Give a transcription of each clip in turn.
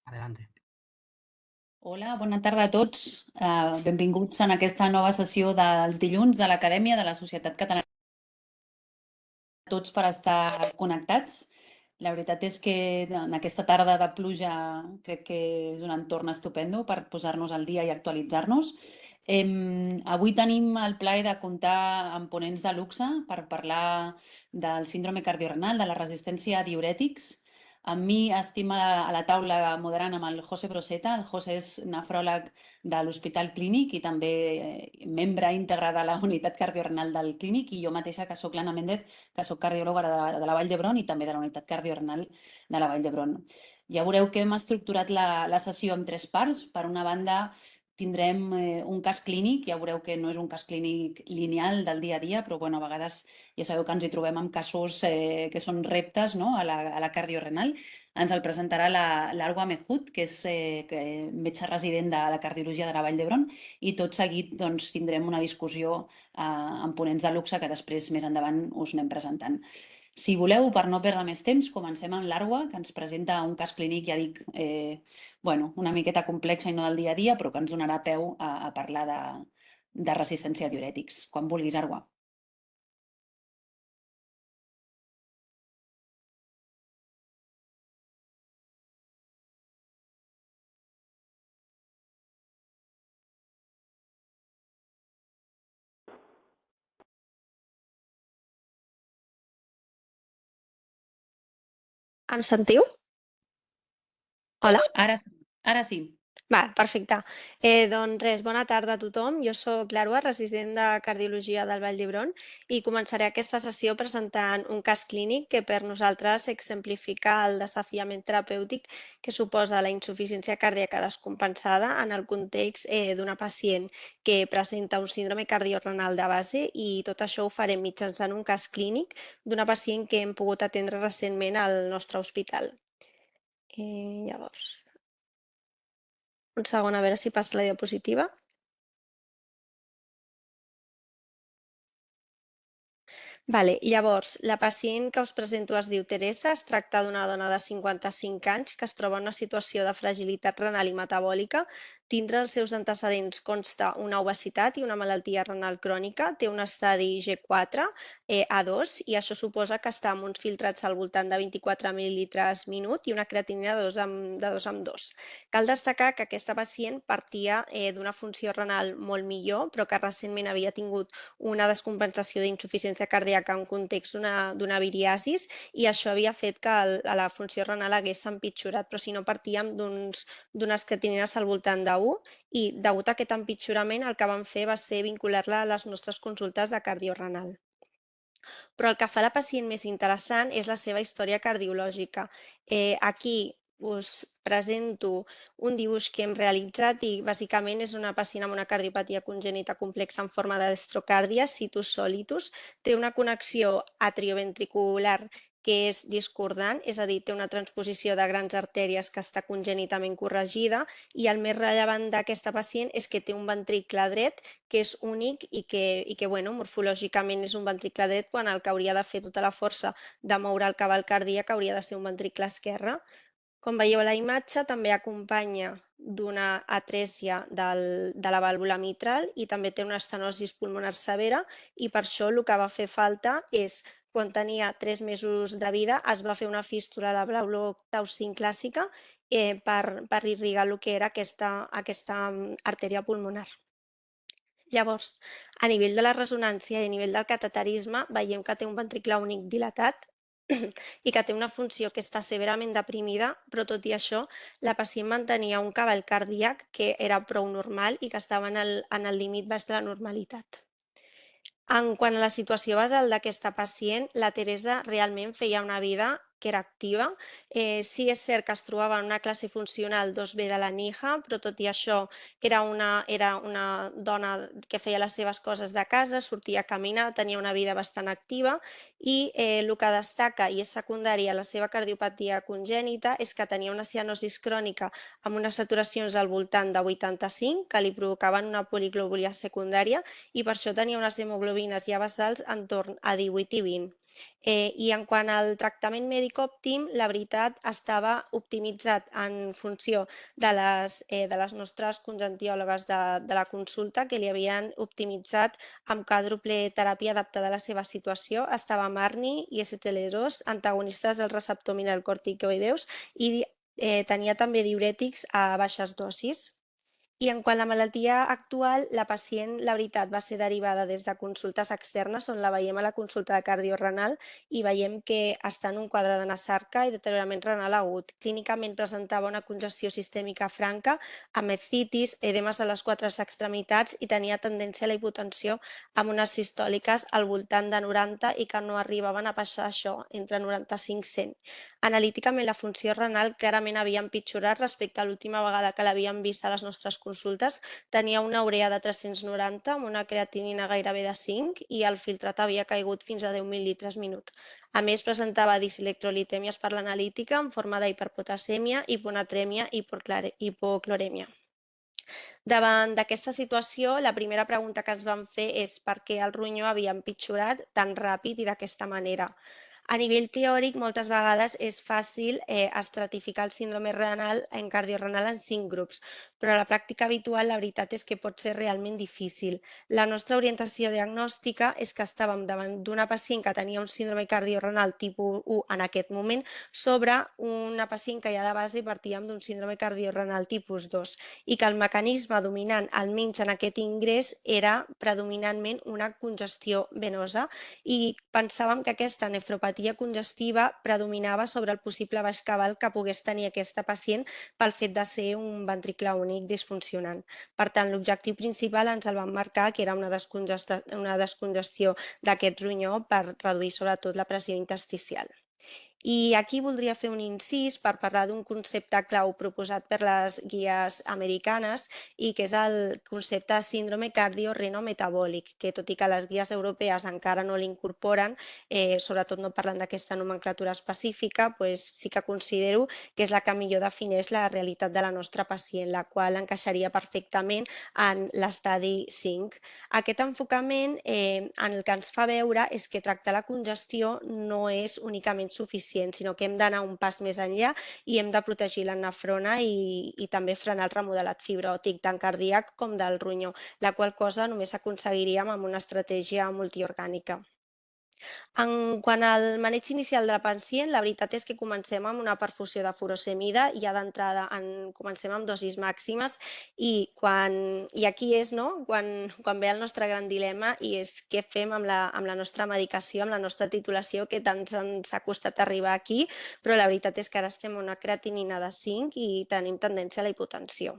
Adelante. Hola, bona tarda a tots. Benvinguts en aquesta nova sessió dels dilluns de l'Acadèmia de la Societat Catalana. Tots per estar connectats. La veritat és que en aquesta tarda de pluja crec que és un entorn estupendo per posar-nos al dia i actualitzar-nos. Avui tenim el plaer de comptar amb ponents de luxe per parlar del síndrome cardiorenal, de la resistència a diürètics. Amb mi estim a la taula moderant amb el José Broseta. El José és nefròleg de l'Hospital Clínic i també membre íntegre de la unitat cardiorenal del Clínic, i jo mateixa, que sóc l'Anna Méndez, que sóc cardiòloga de la Vall d'Hebron i també de la unitat cardiorenal de la Vall d'Hebron. Ja veureu que hem estructurat la sessió en tres parts. Per una banda, tindrem un cas clínic. Ja veureu que no és un cas clínic lineal del dia a dia, però bueno, a vegades ja sabeu que ens hi trobem amb casos que són reptes, no? A la cardiorenal. Ens el presentarà l'Arwa Mehut, que és metge resident de cardiologia de la Vall d'Hebron, i tot seguit doncs, tindrem una discussió amb ponents de luxe que després, més endavant, us anem presentant. Si voleu, per no perdre més temps, comencem amb l'Arwa, que ens presenta un cas clínic, ja dic, bueno, una miqueta complexa i no del dia a dia, però que ens donarà peu a parlar de resistència a diürètics. Quan vulguis, Arwa. Em sentiu? Hola? Ara sí. Va, perfecte. Doncs res, bona tarda a tothom. Jo sóc l'Arwa, resident de Cardiologia del Vall d'Hebron, i començaré aquesta sessió presentant un cas clínic que per nosaltres exemplifica el desafiament terapèutic que suposa la insuficiència cardíaca descompensada en el context d'una pacient que presenta un síndrome cardiorenal de base, i tot això ho farem mitjançant un cas clínic d'una pacient que hem pogut atendre recentment al nostre hospital. Llavors, un segon, a veure si passa la diapositiva. Vale, llavors, la pacient que us presento es diu Teresa. Es tracta d'una dona de 55 anys que es troba en una situació de fragilitat renal i metabòlica. Dintre dels seus antecedents consta una obesitat i una malaltia renal crònica. Té un estadi G4, A2, i això suposa que està amb uns filtrats al voltant de 24 mil·lilitres minut i una creatinina de 2,2. Cal destacar que aquesta pacient partia d'una funció renal molt millor, però que recentment havia tingut una descompensació d'insuficiència cardíaca en context d'una viriasis, i això havia fet que la funció renal hagués empitjorat, però si no partíem d'unes creatinines al voltant d'1, i degut a aquest empitjorament el que vam fer va ser vincular-la a les nostres consultes de cardiorenal. Però el que fa la pacient més interessant és la seva història cardiològica. Aquí us presento un dibuix que hem realitzat i bàsicament és una pacient amb una cardiopatia congènita complexa en forma de destrocàrdia, situs solitus. Té una connexió atrioventricular que és discordant, és a dir, té una transposició de grans artèries que està congènitament corregida, i el més rellevant d'aquesta pacient és que té un ventricle dret que és únic i que bueno, morfològicament és un ventricle dret, quan el que hauria de fer tota la força de moure el cabal cardíac hauria de ser un ventricle esquerre. Com veieu a la imatge, també acompanya d'una atrèsia de la vàlvula mitral i també té una estenosi pulmonar severa, i per això el que va fer falta és, quan tenia 3 mesos de vida, es va fer una fístula de Blaulov-Taussig clàssica per irrigar el que era aquesta artèria pulmonar. Llavors, a nivell de la ressonància i a nivell del cateterisme, veiem que té un ventricle únic dilatat i que té una funció que està severament deprimida, però tot i això, la pacient mantenia un cabal cardíac que era prou normal i que estava en el límit baix de la normalitat. En quant a la situació basal d'aquesta pacient, la Teresa realment feia una vida que era activa. Sí és cert que es trobava en una classe funcional 2B de la NIHA, però tot i això era una dona que feia les seves coses de casa, sortia a caminar, tenia una vida bastant activa, i el que destaca, i és secundari a la seva cardiopatia congènita, és que tenia una cianosi crònica amb unes saturacions al voltant de 85 que li provocaven una poliglobulia secundària, i per això tenia unes hemoglobines ja basals entorn a 18 i 20. I en quant al tractament mèdic òptim, la veritat estava optimitzat en funció de les nostres conjuntiòlogues de la consulta, que li havien optimitzat amb quàdruple teràpia adaptada a la seva situació. Estava amb ARNI i STL2, antagonistes del receptor mineralocorticoideus i tenia també diürètics a baixes dosis. I en quant a la malaltia actual, la pacient, la veritat, va ser derivada des de consultes externes, on la veiem a la consulta de cardiorenal i veiem que està en un quadre de nasarca i deteriorament renal agut. Clínicament presentava una congestió sistèmica franca, amb escitis, edemes a les quatre extremitats i tenia tendència a la hipotensió amb unes sistòliques al voltant de 90 i que no arribaven a passar això, entre 95 i 100. Analíticament, la funció renal clarament havia empitjorat respecte a l'última vegada que l'havíem vist a les nostres consultes. Tenia una urea de 390 amb una creatinina gairebé de 5 i el filtrat havia caigut fins a 10 mil·litres minut. A més, presentava diselectrolitèmies per l'analítica en forma d'hiperpotasèmia, hiponatrèmia i hipoclorèmia. Davant d'aquesta situació, la primera pregunta que ens vam fer és per què el ronyó havia empitjorat tan ràpid i d'aquesta manera. A nivell teòric, moltes vegades és fàcil estratificar el síndrome renal en cardiorenal en 5 grups, però a la pràctica habitual la veritat és que pot ser realment difícil. La nostra orientació diagnòstica és que estàvem davant d'una pacient que tenia un síndrome cardiorenal tipus 1 en aquest moment sobre una pacient que ja de base partíem d'un síndrome cardiorenal tipus 2 i que el mecanisme dominant, almenys en aquest ingrés, era predominantment una congestió venosa i pensàvem que aquesta nefropatia congestiva predominava sobre el possible baix cabal que pogués tenir aquesta pacient pel fet de ser un ventricle únic disfuncionant. Per tant, l'objectiu principal ens el vam marcar, que era una descongestió d'aquest ronyó per reduir sobretot la pressió intersticial. I aquí voldria fer un incís per parlar d'un concepte clau proposat per les guies americanes i que és el concepte de síndrome cardiorenometabòlic, que tot i que les guies europees encara no l'incorporen, sobretot no parlen d'aquesta nomenclatura específica, doncs sí que considero que és la que millor defineix la realitat de la nostra pacient, la qual encaixaria perfectament en l'estadi 5. Aquest enfocament en el que ens fa veure és que tractar la congestió no és únicament suficient, sinó que hem d'anar un pas més enllà i hem de protegir la nefrona i també frenar el remodelat fibròtic, tant cardíac com del ronyó, la qual cosa només aconseguiríem amb una estratègia multiorgànica. En quant al maneig inicial de la pacient, la veritat és que comencem amb una perfusió de furosemida, ja d'entrada comencem amb dosis màximes i aquí és no? quan ve el nostre gran dilema i és què fem amb la nostra medicació, amb la nostra titulació, que tant ens ha costat arribar aquí, però la veritat és que ara estem amb una creatinina de 5 i tenim tendència a la hipotensió.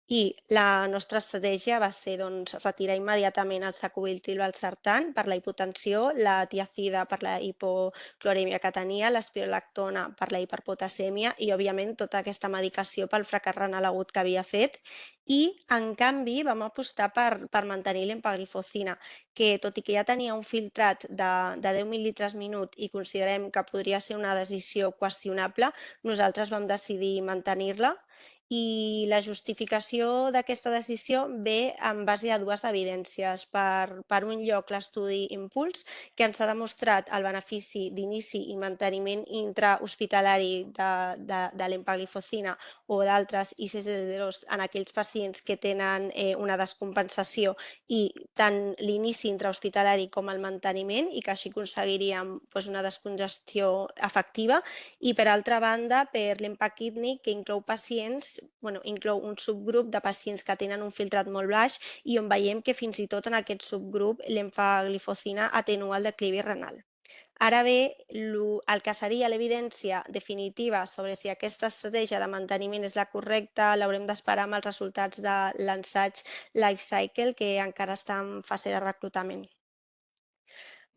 I la nostra estratègia va ser doncs, retirar immediatament el sacubitril valsartan per la hipotensió, la tiazida per la hipoclorèmia que tenia, l'espirolactona per la hiperpotasèmia i, òbviament, tota aquesta medicació pel fracàs renal agut que havia fet. I, en canvi, vam apostar per mantenir l'empagliflozina, que tot i que ja tenia un filtrat de 10 mil·litres minut i considerem que podria ser una decisió qüestionable, nosaltres vam decidir mantenir-la i la justificació d'aquesta decisió ve en base a dues evidències. Per un lloc, l'estudi Impuls, que ens ha demostrat el benefici d'inici i manteniment intrahospitalari de l'empagliflozina o d'altres ICD-2 en aquells pacients que tenen una descompensació i tant l'inici intrahospitalari com el manteniment i que així aconseguiríem doncs, una descongestió efectiva i per altra banda per l'empaquídnic que inclou un subgrup de pacients que tenen un filtrat molt baix i on veiem que fins i tot en aquest subgrup l'empagliflozina atenua el declivi renal. Ara bé, el que seria l'evidència definitiva sobre si aquesta estratègia de manteniment és la correcta l'haurem d'esperar amb els resultats de l'ensaig Life Cycle, que encara està en fase de reclutament.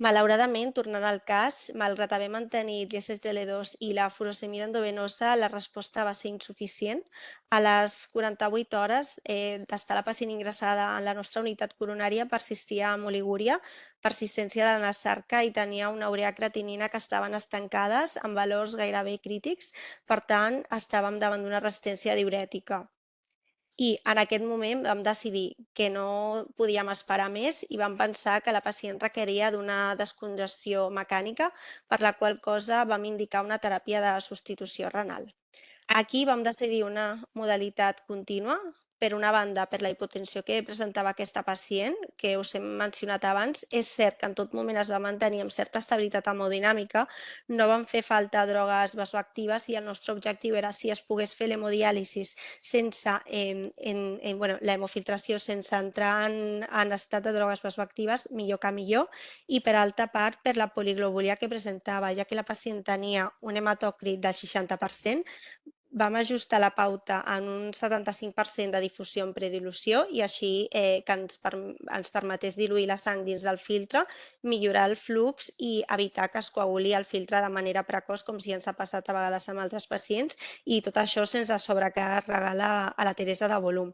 Malauradament, tornant al cas, malgrat haver mantenit l'SGL2 i la furosemida endovenosa, la resposta va ser insuficient. A les 48 hores d'estar la pacient ingressada en la nostra unitat coronària persistia amb oligúria, persistència de la nasarca i tenia una urea creatinina que estaven estancades amb valors gairebé crítics. Per tant, estàvem davant d'una resistència diürètica. I en aquest moment vam decidir que no podíem esperar més i vam pensar que la pacient requeria d'una descongestió mecànica, per la qual cosa vam indicar una teràpia de substitució renal. Aquí vam decidir una modalitat contínua, per una banda, per la hipotensió que presentava aquesta pacient, que us hem mencionat abans. És cert que en tot moment es va mantenir amb certa estabilitat hemodinàmica, no van fer falta drogues vasoactives i el nostre objectiu era, si es pogués fer l'hemodiàlisi sense, la hemofiltració sense entrar en estat de drogues vasoactives, millor que millor, i per altra part per la poliglobúlia que presentava, ja que la pacient tenia un hematòcrit del 60%, vam ajustar la pauta en un 75% de difusió en predilució i així que ens permetés diluir la sang dins del filtre, millorar el flux i evitar que es coaguli el filtre de manera precoç, com si ens ha passat a vegades amb altres pacients, i tot això sense sobrecarregar a la Teresa de volum.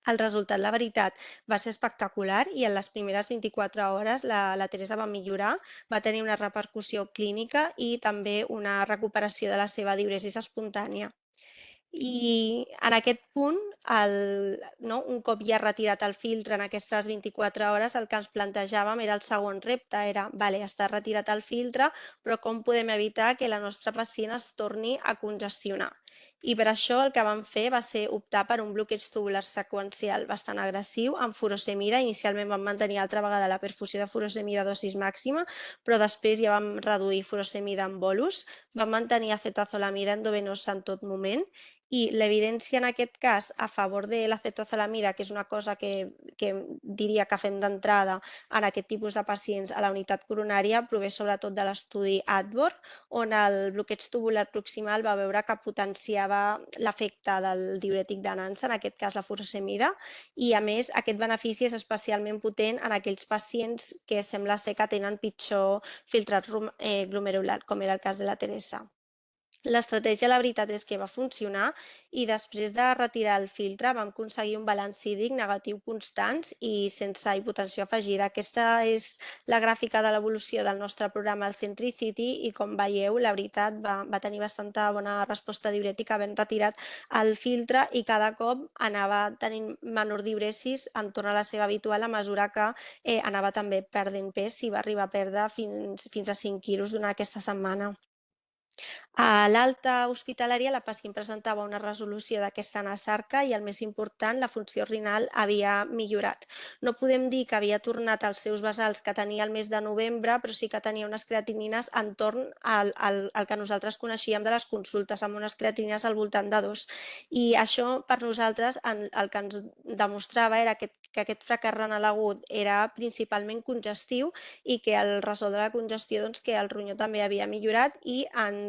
El resultat, la veritat, va ser espectacular i en les primeres 24 hores la Teresa va millorar, va tenir una repercussió clínica i també una recuperació de la seva diuresis espontània. I en aquest punt, un cop ja retirat el filtre en aquestes 24 hores, el que ens plantejàvem era el següent repte, era, vale, està retirat el filtre, però com podem evitar que la nostra pacient es torni a congestionar? I per això el que vam fer va ser optar per un bloqueig tubular seqüencial bastant agressiu amb furosemida. Inicialment vam mantenir altra vegada la perfusió de furosemida a dosis màxima, però després ja vam reduir furosemida en bolus, vam mantenir acetazolamida endovenosa en tot moment i l'evidència en aquest cas a favor de l'acetazolamida, que és una cosa que diria que fem d'entrada en aquest tipus de pacients a la unitat coronària, prové sobretot de l'estudi ADVOR, on el bloqueig tubular proximal va veure que potenciava l'efecte del diürètic de Nansen, en aquest cas la furosemida, i a més aquest benefici és especialment potent en aquells pacients que sembla ser que tenen pitjor filtrat glomerular, com era el cas de la Teresa. L'estratègia, la veritat és que va funcionar i després de retirar el filtre vam aconseguir un balanç hídric negatiu constants i sense hipotensió afegida. Aquesta és la gràfica de l'evolució del nostre programa al Centricity i com veieu, la veritat va tenir bastanta bona resposta diurètica havent retirat el filtre i cada cop anava tenint menor diuresis en torn a la seva habitual a mesura que anava també perdent pes i va arribar a perdre fins a 5 quilos durant aquesta setmana. A l'alta hospitalària, la pacient presentava una resolució d'aquesta anasarca i, el més important, la funció renal havia millorat. No podem dir que havia tornat als seus basals que tenia el mes de novembre, però sí que tenia unes creatinines entorn al que nosaltres coneixíem de les consultes, amb unes creatinines al voltant de 2. I això, per nosaltres, el que ens demostrava era que aquest fracàs renal agut era principalment congestiu i que al resoldre la congestió que el ronyó també havia millorat i ens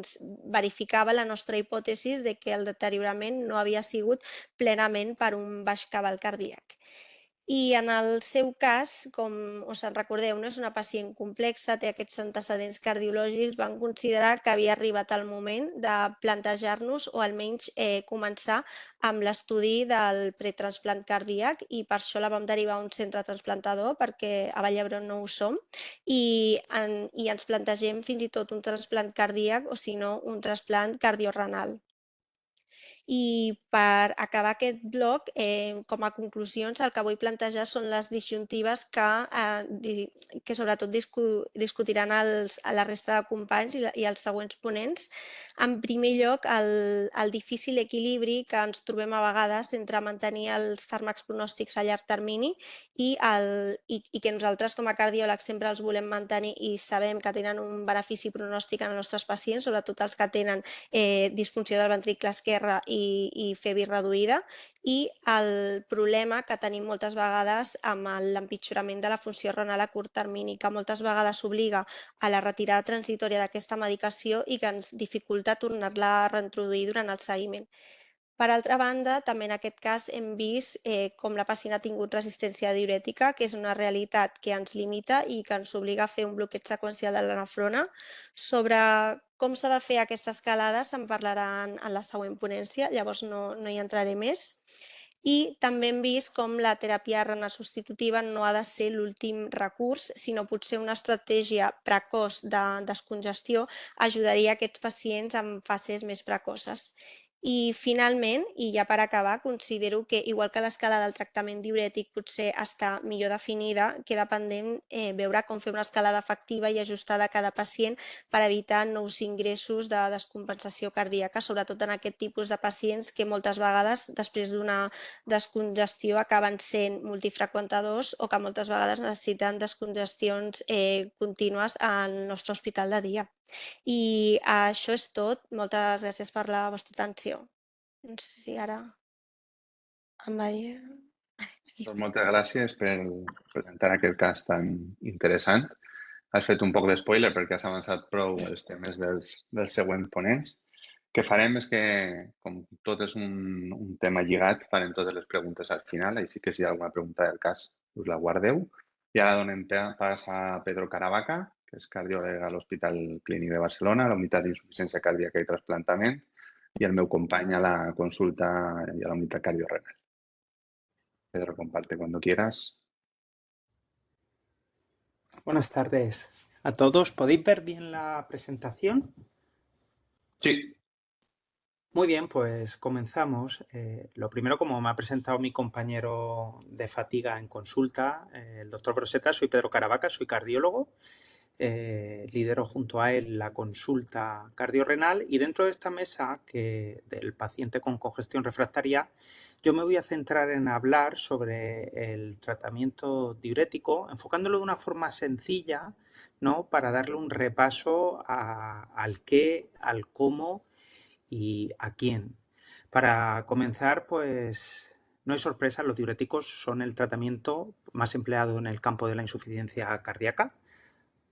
verificava la nostra hipòtesi de que el deteriorament no havia sigut plenament per un baix cabal cardíac. I en el seu cas, com us en recordeu, no és una pacient complexa, té aquests antecedents cardiològics, vam considerar que havia arribat el moment de plantejar-nos o almenys començar amb l'estudi del pretransplant cardíac i per això la vam derivar a un centre transplantador perquè a Vall d'Hebron no ho som i ens plantegem fins i tot un transplant cardíac o si no un transplant cardiorenal. I per acabar aquest bloc, com a conclusions, el que vull plantejar són les disjuntives que sobretot discutiran a la resta de companys i els següents ponents. En primer lloc, el difícil equilibri que ens trobem a vegades entre mantenir els fàrmacs pronòstics a llarg termini i que nosaltres com a cardiòlegs sempre els volem mantenir i sabem que tenen un benefici pronòstic en els nostres pacients, sobretot els que tenen disfunció del ventricle esquerre i febre reduïda, i el problema que tenim moltes vegades amb l'empitjorament de la funció renal a curt termini, que moltes vegades obliga a la retirada transitòria d'aquesta medicació i que ens dificulta tornar-la a reintroduir durant el seguiment. Per altra banda, també en aquest cas hem vist com la pacient ha tingut resistència diürètica, que és una realitat que ens limita i que ens obliga a fer un bloqueig seqüencial de la nefrona. Sobre com s'ha de fer aquesta escalada se'n parlarà en la següent ponència, llavors no hi entraré més. I també hem vist com la teràpia renal substitutiva no ha de ser l'últim recurs, sinó potser una estratègia precoç de descongestió ajudaria aquests pacients en fases més precoces. I finalment, i ja per acabar, considero que igual que l'escala del tractament diürètic potser està millor definida, queda pendent veure com fer una escalada efectiva i ajustada a cada pacient per evitar nous ingressos de descompensació cardíaca, sobretot en aquest tipus de pacients que moltes vegades després d'una descongestió acaben sent multifreqüentadors o que moltes vegades necessiten descongestions contínues al nostre hospital de dia. I això és tot. Moltes gràcies per la vostra atenció. No sé si ara em veia... Aquí. Doncs moltes gràcies per presentar aquest cas tan interessant. Has fet un poc d'espoiler perquè has avançat prou els temes dels següents ponents. El que farem és que, com tot és un tema lligat, farem totes les preguntes al final, així que si hi ha alguna pregunta del cas us la guardeu. I ara donem pas a Pedro Caravaca, que és cardiòleg a l'Hospital Clínic de Barcelona, a la unitat d'insuficiència cardíaca i trasplantament, i el meu company a la consulta i a la unitat cardiorenal. Pedro, comparte cuando quieras. Buenas tardes a todos. ¿Podéis ver bien la presentación? Sí. Muy bien, pues comenzamos. Lo primero, como me ha presentado mi compañero de fatiga en consulta, el doctor Broseta, soy Pedro Caravaca, soy cardiólogo. Lidero junto a él la consulta cardiorrenal y dentro de esta mesa del paciente con congestión refractaria, yo me voy a centrar en hablar sobre el tratamiento diurético, enfocándolo de una forma sencilla, ¿no? Para darle un repaso al qué, al cómo y a quién. Para comenzar, pues no hay sorpresa, los diuréticos son el tratamiento más empleado en el campo de la insuficiencia cardíaca,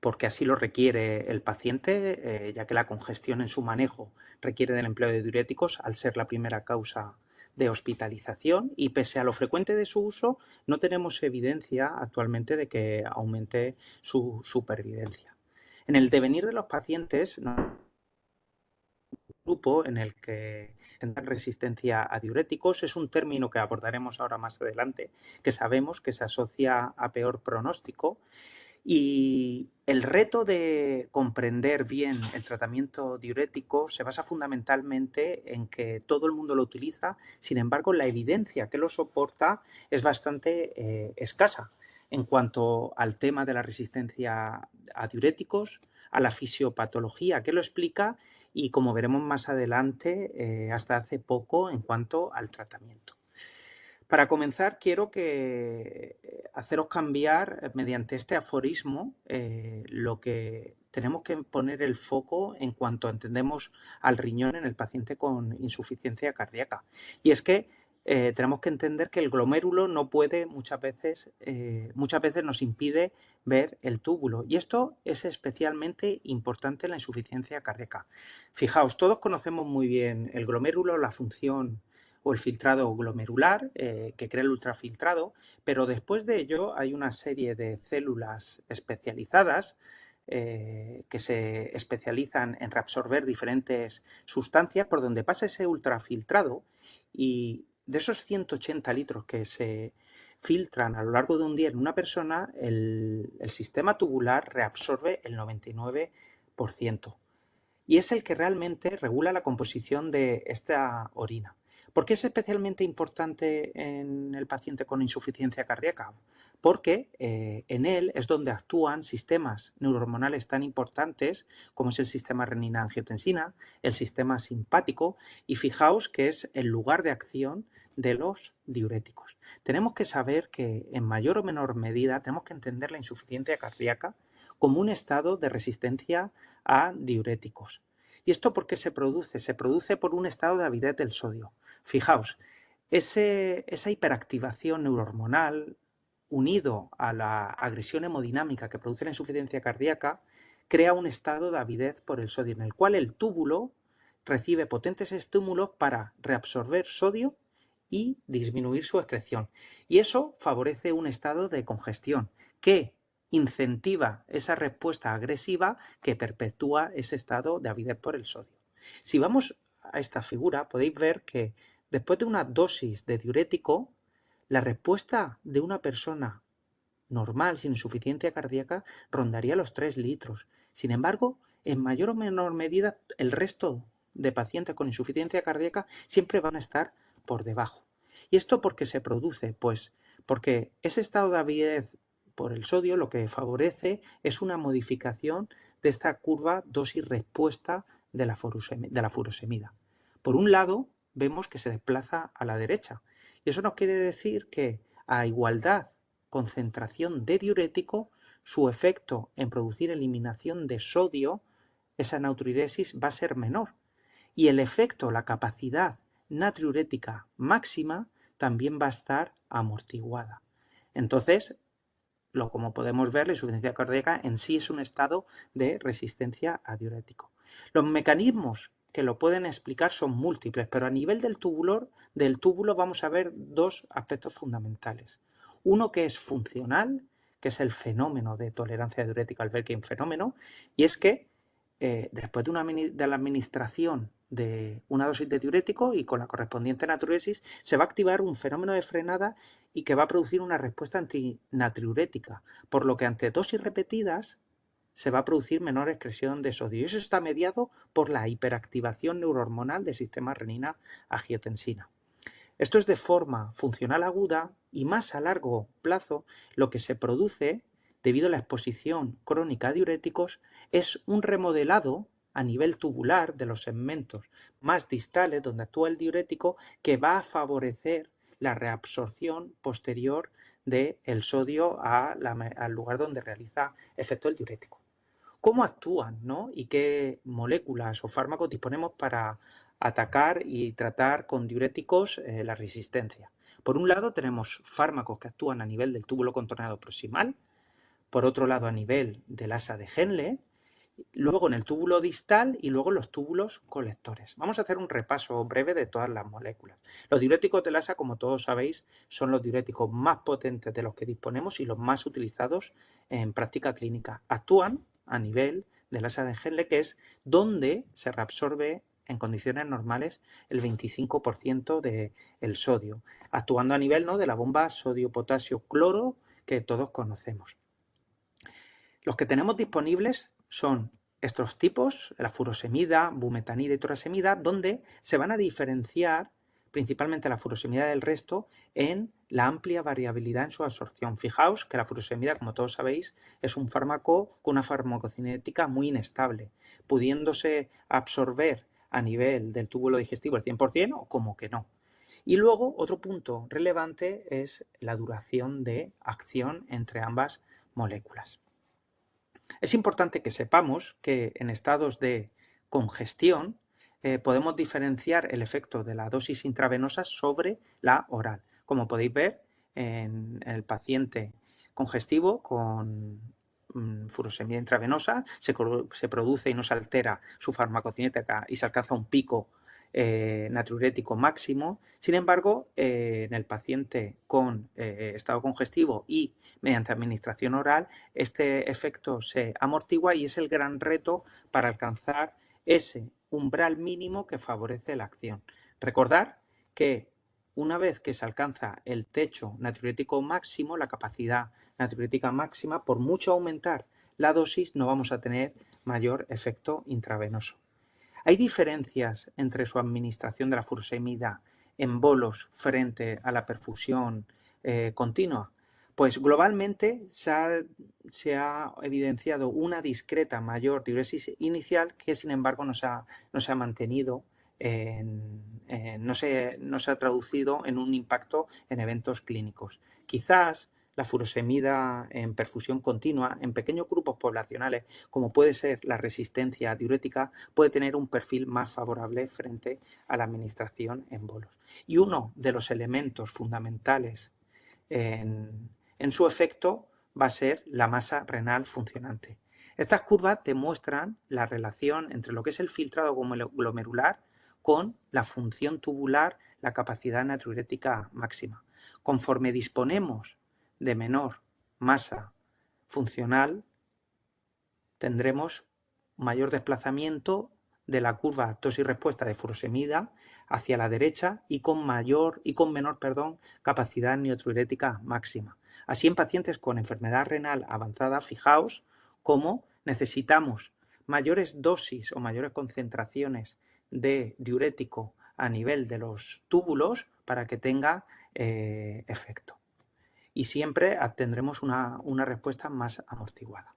porque así lo requiere el paciente, ya que la congestión en su manejo requiere del empleo de diuréticos al ser la primera causa de hospitalización y pese a lo frecuente de su uso, no tenemos evidencia actualmente de que aumente su supervivencia. En el devenir de los pacientes, grupo en el que presentan resistencia a diuréticos es un término que abordaremos ahora más adelante, que sabemos que se asocia a peor pronóstico. Y el reto de comprender bien el tratamiento diurético se basa fundamentalmente en que todo el mundo lo utiliza, sin embargo la evidencia que lo soporta es bastante escasa en cuanto al tema de la resistencia a diuréticos, a la fisiopatología que lo explica y, como veremos más adelante, hasta hace poco en cuanto al tratamiento. Para comenzar, quiero haceros cambiar mediante este aforismo lo que tenemos que poner el foco en cuanto entendemos al riñón en el paciente con insuficiencia cardíaca. Y es que tenemos que entender que el glomérulo no puede muchas veces nos impide ver el túbulo. Y esto es especialmente importante en la insuficiencia cardíaca. Fijaos, todos conocemos muy bien el glomérulo, la función o el filtrado glomerular, que crea el ultrafiltrado, pero después de ello hay una serie de células especializadas que se especializan en reabsorber diferentes sustancias por donde pasa ese ultrafiltrado y de esos 180 litros que se filtran a lo largo de un día en una persona, el sistema tubular reabsorbe el 99% y es el que realmente regula la composición de esta orina. ¿Por qué es especialmente importante en el paciente con insuficiencia cardíaca? Porque en él es donde actúan sistemas neurohormonales tan importantes como es el sistema renina-angiotensina, el sistema simpático y fijaos que es el lugar de acción de los diuréticos. Tenemos que saber que en mayor o menor medida tenemos que entender la insuficiencia cardíaca como un estado de resistencia a diuréticos. ¿Y esto por qué se produce? Se produce por un estado de avidez del sodio. Fijaos, esa hiperactivación neurohormonal unido a la agresión hemodinámica que produce la insuficiencia cardíaca crea un estado de avidez por el sodio en el cual el túbulo recibe potentes estímulos para reabsorber sodio y disminuir su excreción. Y eso favorece un estado de congestión que incentiva esa respuesta agresiva que perpetúa ese estado de avidez por el sodio. Si vamos a esta figura, podéis ver que después de una dosis de diurético, la respuesta de una persona normal sin insuficiencia cardíaca rondaría los 3 litros. Sin embargo, en mayor o menor medida, el resto de pacientes con insuficiencia cardíaca siempre van a estar por debajo. ¿Y esto por qué se produce? Pues porque ese estado de avidez por el sodio lo que favorece es una modificación de esta curva dosis-respuesta de la furosemida. Por un lado, vemos que se desplaza a la derecha. Y eso nos quiere decir que a igualdad concentración de diurético, su efecto en producir eliminación de sodio, esa natriuresis, va a ser menor. Y el efecto, la capacidad natriurética máxima, también va a estar amortiguada. Entonces, como podemos ver, la insuficiencia cardíaca en sí es un estado de resistencia a diurético. Los mecanismos que lo pueden explicar son múltiples, pero a nivel del túbulo vamos a ver dos aspectos fundamentales. Uno que es funcional, que es el fenómeno de tolerancia diurética al Velkein fenómeno, y es que después de la administración de una dosis de diurético y con la correspondiente natriuresis, se va a activar un fenómeno de frenada y que va a producir una respuesta antinatriurética, por lo que ante dosis repetidas se va a producir menor excreción de sodio. Y eso está mediado por la hiperactivación neurohormonal del sistema renina-angiotensina. Esto es de forma funcional aguda y más a largo plazo lo que se produce debido a la exposición crónica a diuréticos es un remodelado a nivel tubular de los segmentos más distales donde actúa el diurético que va a favorecer la reabsorción posterior del sodio al lugar donde realiza efecto el diurético. ¿Cómo actúan, ¿no? Y qué moléculas o fármacos disponemos para atacar y tratar con diuréticos la resistencia? Por un lado tenemos fármacos que actúan a nivel del túbulo contorneado proximal, por otro lado a nivel del asa de Henle, luego en el túbulo distal y luego los túbulos colectores. Vamos a hacer un repaso breve de todas las moléculas. Los diuréticos del asa, como todos sabéis, son los diuréticos más potentes de los que disponemos y los más utilizados en práctica clínica. Actúan a nivel del asa de Henle, que es donde se reabsorbe en condiciones normales el 25% del sodio, actuando a nivel, ¿no?, de la bomba sodio-potasio-cloro que todos conocemos. Los que tenemos disponibles son estos tipos, la furosemida, bumetanida y torasemida, donde se van a diferenciar principalmente la furosemida del resto en la amplia variabilidad en su absorción. Fijaos que la furosemida, como todos sabéis, es un fármaco con una farmacocinética muy inestable, pudiéndose absorber a nivel del túbulo digestivo el 100% o como que no. Y luego otro punto relevante es la duración de acción entre ambas moléculas. Es importante que sepamos que en estados de congestión podemos diferenciar el efecto de la dosis intravenosa sobre la oral. Como podéis ver, en el paciente congestivo con furosemida intravenosa se produce y no se altera su farmacocinética y se alcanza un pico natriurético máximo. Sin embargo, en el paciente con estado congestivo y mediante administración oral, este efecto se amortigua y es el gran reto para alcanzar ese umbral mínimo que favorece la acción. Recordar que una vez que se alcanza el techo natriurético máximo, la capacidad natriurética máxima, por mucho aumentar la dosis, no vamos a tener mayor efecto intravenoso. ¿Hay diferencias entre su administración de la furosemida en bolos frente a la perfusión continua? Pues globalmente se ha evidenciado una discreta mayor diuresis inicial que sin embargo no se ha mantenido, no se ha traducido en un impacto en eventos clínicos. Quizás la furosemida en perfusión continua en pequeños grupos poblacionales, como puede ser la resistencia diurética, puede tener un perfil más favorable frente a la administración en bolos. Y uno de los elementos fundamentales en su efecto va a ser la masa renal funcionante. Estas curvas demuestran la relación entre lo que es el filtrado glomerular con la función tubular, la capacidad natriurética máxima. Conforme disponemos de menor masa funcional, tendremos mayor desplazamiento de la curva dosis-respuesta de furosemida hacia la derecha y con menor capacidad natriurética máxima. Así, en pacientes con enfermedad renal avanzada, fijaos cómo necesitamos mayores dosis o mayores concentraciones de diurético a nivel de los túbulos para que tenga efecto. Y siempre obtendremos una respuesta más amortiguada.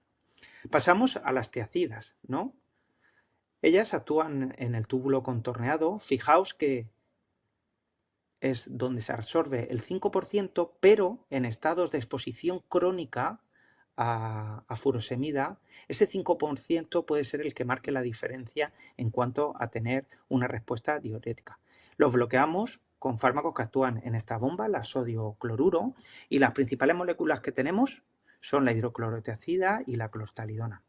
Pasamos a las tiacidas, ¿no? Ellas actúan en el túbulo contorneado. Fijaos que es donde se absorbe el 5%, pero en estados de exposición crónica a furosemida, ese 5% puede ser el que marque la diferencia en cuanto a tener una respuesta diurética. Los bloqueamos con fármacos que actúan en esta bomba, la sodio cloruro, y las principales moléculas que tenemos son la hidroclorotiazida y la clortalidona.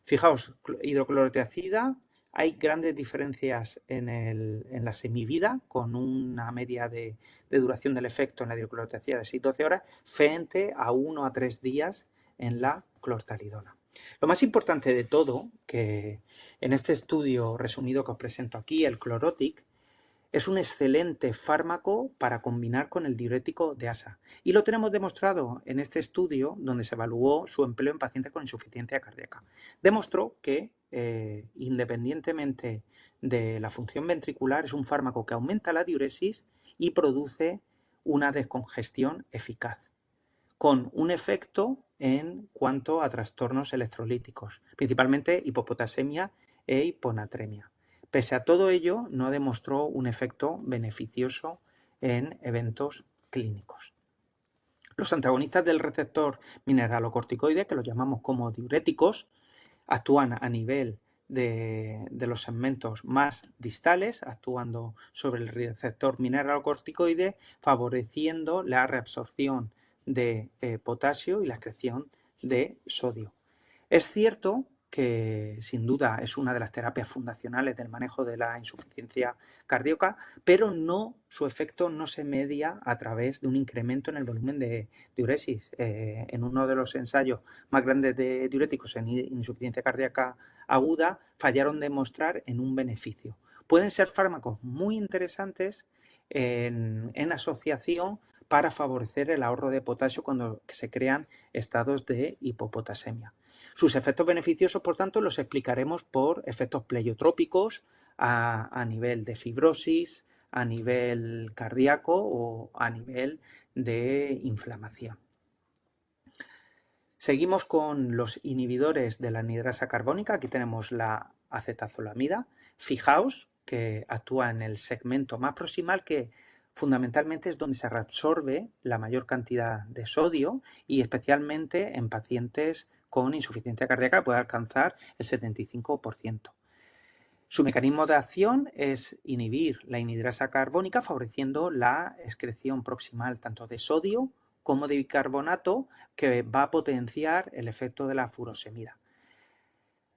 Fijaos, hidroclorotiazida, hay grandes diferencias en la semivida, con una media de duración del efecto en la hidroclorotiazida de 6-12 horas, frente a 1 a 3 días en la clortalidona. Lo más importante de todo, que en este estudio resumido que os presento aquí, el Clorotic, es un excelente fármaco para combinar con el diurético de ASA. Y lo tenemos demostrado en este estudio donde se evaluó su empleo en pacientes con insuficiencia cardíaca. Demostró que, independientemente de la función ventricular, es un fármaco que aumenta la diuresis y produce una descongestión eficaz, con un efecto en cuanto a trastornos electrolíticos, principalmente hipopotasemia e hiponatremia. Pese a todo ello, no demostró un efecto beneficioso en eventos clínicos. Los antagonistas del receptor mineralocorticoide, que los llamamos como diuréticos, actúan a nivel de los segmentos más distales, actuando sobre el receptor mineralocorticoide, favoreciendo la reabsorción de potasio y la excreción de sodio. Es cierto que sin duda es una de las terapias fundacionales del manejo de la insuficiencia cardíaca, pero su efecto no se media a través de un incremento en el volumen de diuresis. En uno de los ensayos más grandes de diuréticos en insuficiencia cardíaca aguda fallaron de mostrar en un beneficio. Pueden ser fármacos muy interesantes en asociación para favorecer el ahorro de potasio cuando se crean estados de hipopotasemia. Sus efectos beneficiosos, por tanto, los explicaremos por efectos pleiotrópicos a nivel de fibrosis, a nivel cardíaco o a nivel de inflamación. Seguimos con los inhibidores de la anhidrasa carbónica. Aquí tenemos la acetazolamida. Fijaos que actúa en el segmento más proximal, que fundamentalmente es donde se reabsorbe la mayor cantidad de sodio, y especialmente en pacientes con insuficiencia cardíaca puede alcanzar el 75%. Su mecanismo de acción es inhibir la anhidrasa carbónica, favoreciendo la excreción proximal tanto de sodio como de bicarbonato, que va a potenciar el efecto de la furosemida.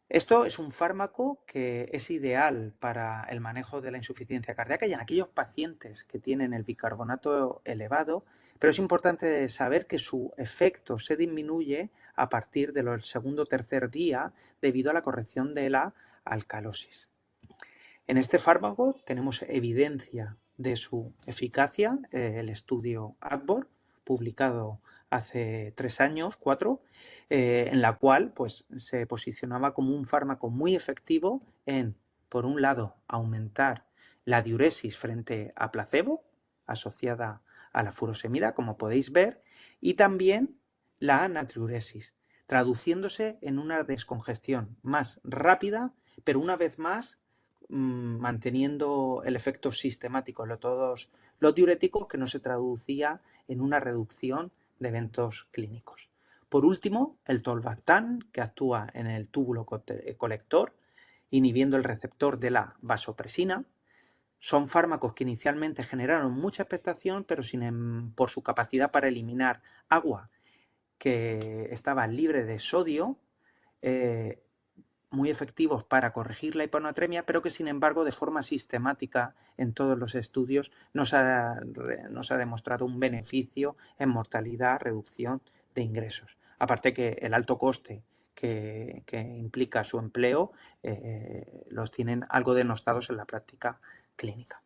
Esto es un fármaco que es ideal para el manejo de la insuficiencia cardíaca y en aquellos pacientes que tienen el bicarbonato elevado, pero es importante saber que su efecto se disminuye a partir del segundo o tercer día debido a la corrección de la alcalosis. En este fármaco tenemos evidencia de su eficacia, el estudio ADBOR, publicado hace 3 años, 4, en la cual pues, se posicionaba como un fármaco muy efectivo en, por un lado, aumentar la diuresis frente a placebo, asociada a la furosemida, como podéis ver, y también la natriuresis, traduciéndose en una descongestión más rápida, pero una vez más manteniendo el efecto sistemático de todos los diuréticos, que no se traducía en una reducción de eventos clínicos. Por último, el tolvaptan, que actúa en el túbulo colector, inhibiendo el receptor de la vasopresina. Son fármacos que inicialmente generaron mucha expectación, pero por su capacidad para eliminar agua que estaba libre de sodio, muy efectivos para corregir la hiponatremia, pero que sin embargo de forma sistemática en todos los estudios no se ha demostrado un beneficio en mortalidad, reducción de ingresos. Aparte que el alto coste que implica su empleo los tienen algo denostados en la práctica clínica.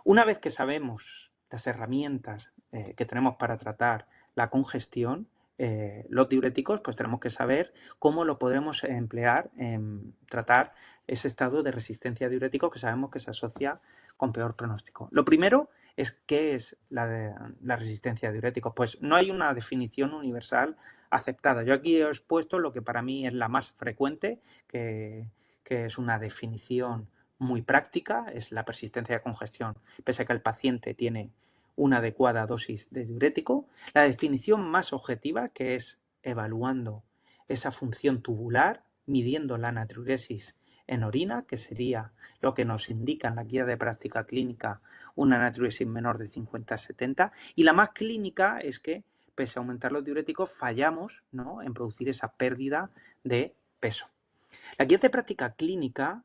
Una vez que sabemos las herramientas que tenemos para tratar la congestión, los diuréticos, pues tenemos que saber cómo lo podremos emplear en tratar ese estado de resistencia a diuréticos que sabemos que se asocia con peor pronóstico. Lo primero es qué es la resistencia a diuréticos. Pues no hay una definición universal aceptada. Yo aquí he expuesto lo que para mí es la más frecuente, que es una definición muy práctica, es la persistencia de congestión, pese a que el paciente tiene una adecuada dosis de diurético. La definición más objetiva, que es evaluando esa función tubular, midiendo la natriuresis en orina, que sería lo que nos indica en la guía de práctica clínica una natriuresis menor de 50-70. Y la más clínica es que, pese a aumentar los diuréticos, fallamos, ¿no?, en producir esa pérdida de peso. La guía de práctica clínica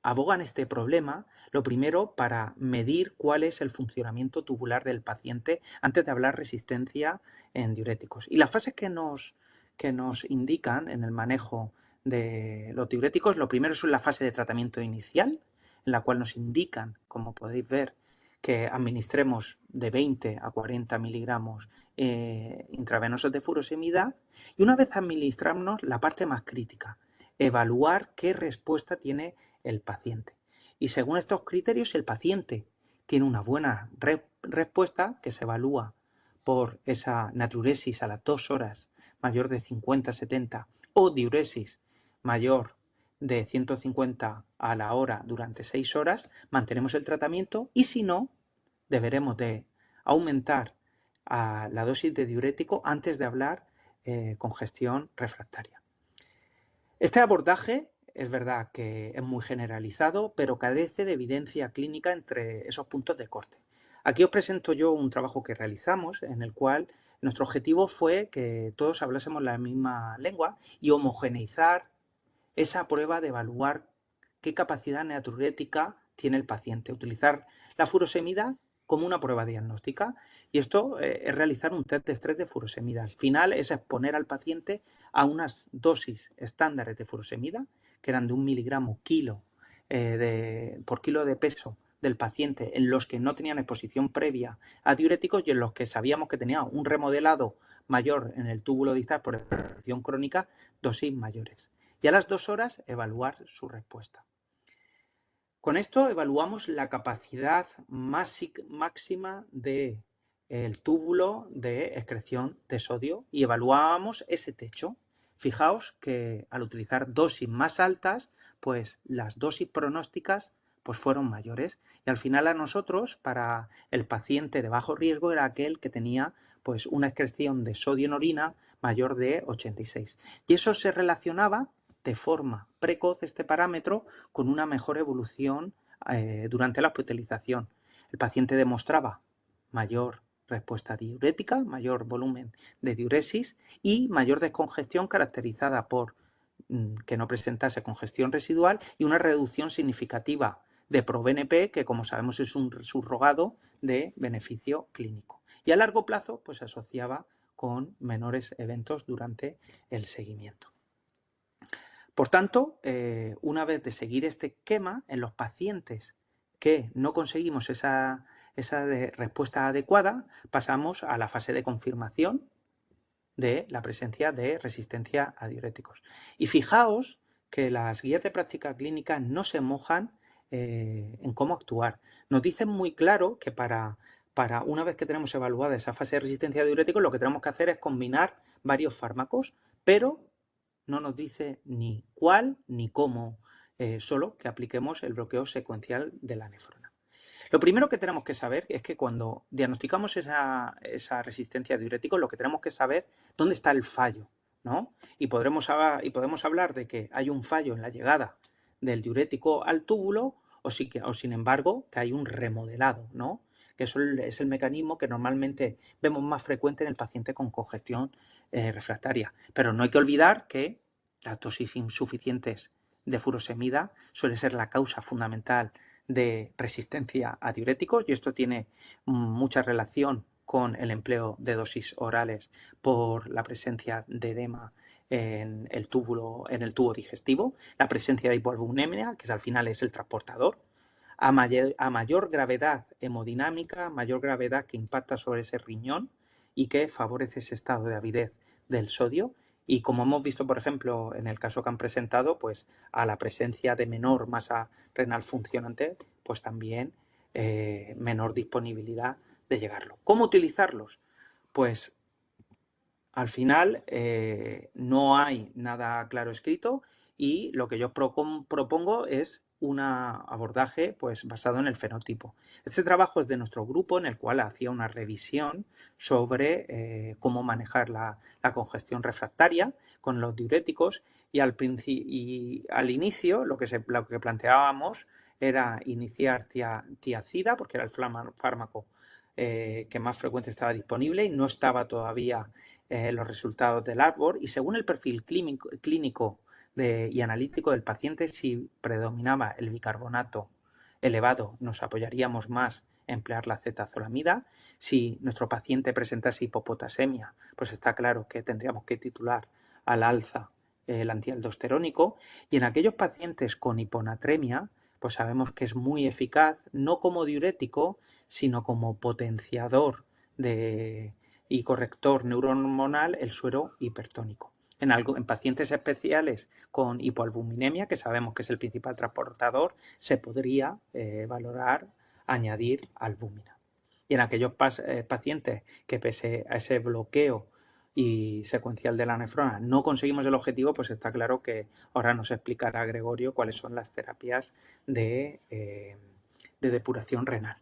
abogan este problema, lo primero, para medir cuál es el funcionamiento tubular del paciente antes de hablar resistencia en diuréticos. Y las fases que nos indican en el manejo de los diuréticos, lo primero es la fase de tratamiento inicial, en la cual nos indican, como podéis ver, que administremos de 20 a 40 miligramos intravenosos de furosemida, y una vez administramos la parte más crítica, evaluar qué respuesta tiene el paciente. Y según estos criterios, si el paciente tiene una buena respuesta, que se evalúa por esa natriuresis a las 2 horas mayor de 50-70 o diuresis mayor de 150 a la hora durante 6 horas, mantenemos el tratamiento, y si no, deberemos de aumentar a la dosis de diurético antes de hablar congestión refractaria. Este abordaje es verdad que es muy generalizado, pero carece de evidencia clínica entre esos puntos de corte. Aquí os presento yo un trabajo que realizamos en el cual nuestro objetivo fue que todos hablásemos la misma lengua y homogeneizar esa prueba de evaluar qué capacidad natriurética tiene el paciente. Utilizar la furosemida como una prueba diagnóstica, y esto es realizar un test de estrés de furosemida. Al final es exponer al paciente a unas dosis estándares de furosemida, que eran de 1 miligramo por kilo de peso del paciente, en los que no tenían exposición previa a diuréticos y en los que sabíamos que tenía un remodelado mayor en el túbulo distal por exposición crónica, dosis mayores. Y a las 2 horas evaluar su respuesta. Con esto evaluamos la capacidad máxima del túbulo de excreción de sodio y evaluábamos ese techo. Fijaos que al utilizar dosis más altas, pues las dosis pronósticas pues fueron mayores, y al final a nosotros, para el paciente de bajo riesgo, era aquel que tenía pues una excreción de sodio en orina mayor de 86. Y eso se relacionaba de forma precoz, este parámetro, con una mejor evolución durante la hospitalización. El paciente demostraba mayor respuesta diurética, mayor volumen de diuresis y mayor descongestión, caracterizada por que no presentase congestión residual y una reducción significativa de ProBNP, que como sabemos es un surrogado de beneficio clínico. Y a largo plazo pues se asociaba con menores eventos durante el seguimiento. Por tanto, una vez de seguir este esquema, en los pacientes que no conseguimos esa respuesta adecuada, pasamos a la fase de confirmación de la presencia de resistencia a diuréticos. Y fijaos que las guías de práctica clínica no se mojan en cómo actuar. Nos dicen muy claro que para una vez que tenemos evaluada esa fase de resistencia a diuréticos, lo que tenemos que hacer es combinar varios fármacos, pero no nos dice ni cuál ni cómo, solo que apliquemos el bloqueo secuencial de la nefrona. Lo primero que tenemos que saber es que cuando diagnosticamos esa resistencia a diuréticos, lo que tenemos que saber dónde está el fallo, ¿no? Y podemos hablar de que hay un fallo en la llegada del diurético al túbulo, o sin embargo que hay un remodelado, ¿no? Que eso es el mecanismo que normalmente vemos más frecuente en el paciente con congestión refractaria. Pero no hay que olvidar que las dosis insuficientes de furosemida suele ser la causa fundamental de resistencia a diuréticos, y esto tiene mucha relación con el empleo de dosis orales por la presencia de edema en el tubo digestivo, la presencia de hipoalbuminemia, que al final es el transportador, a mayor gravedad hemodinámica, mayor gravedad que impacta sobre ese riñón y que favorece ese estado de avidez del sodio. Y como hemos visto, por ejemplo, en el caso que han presentado, pues a la presencia de menor masa renal funcionante, pues también menor disponibilidad de llegarlo. ¿Cómo utilizarlos? Pues al final no hay nada claro escrito y lo que yo propongo es un abordaje pues, basado en el fenotipo. Este trabajo es de nuestro grupo en el cual hacía una revisión sobre cómo manejar la congestión refractaria con los diuréticos y al inicio lo que planteábamos era iniciar tiazida porque era el fármaco que más frecuente estaba disponible y no estaba todavía los resultados del árbol y según el perfil clínico y analítico del paciente, si predominaba el bicarbonato elevado, nos apoyaríamos más en emplear la cetazolamida. Si nuestro paciente presentase hipopotasemia, pues está claro que tendríamos que titular al alza el antialdosterónico. Y en aquellos pacientes con hiponatremia, pues sabemos que es muy eficaz, no como diurético, sino como potenciador y corrector neurohormonal el suero hipertónico. En pacientes especiales con hipoalbuminemia, que sabemos que es el principal transportador, se podría valorar añadir albúmina. Y en aquellos pacientes que pese a ese bloqueo y secuencial de la nefrona no conseguimos el objetivo, pues está claro que ahora nos explicará Gregorio cuáles son las terapias de depuración renal.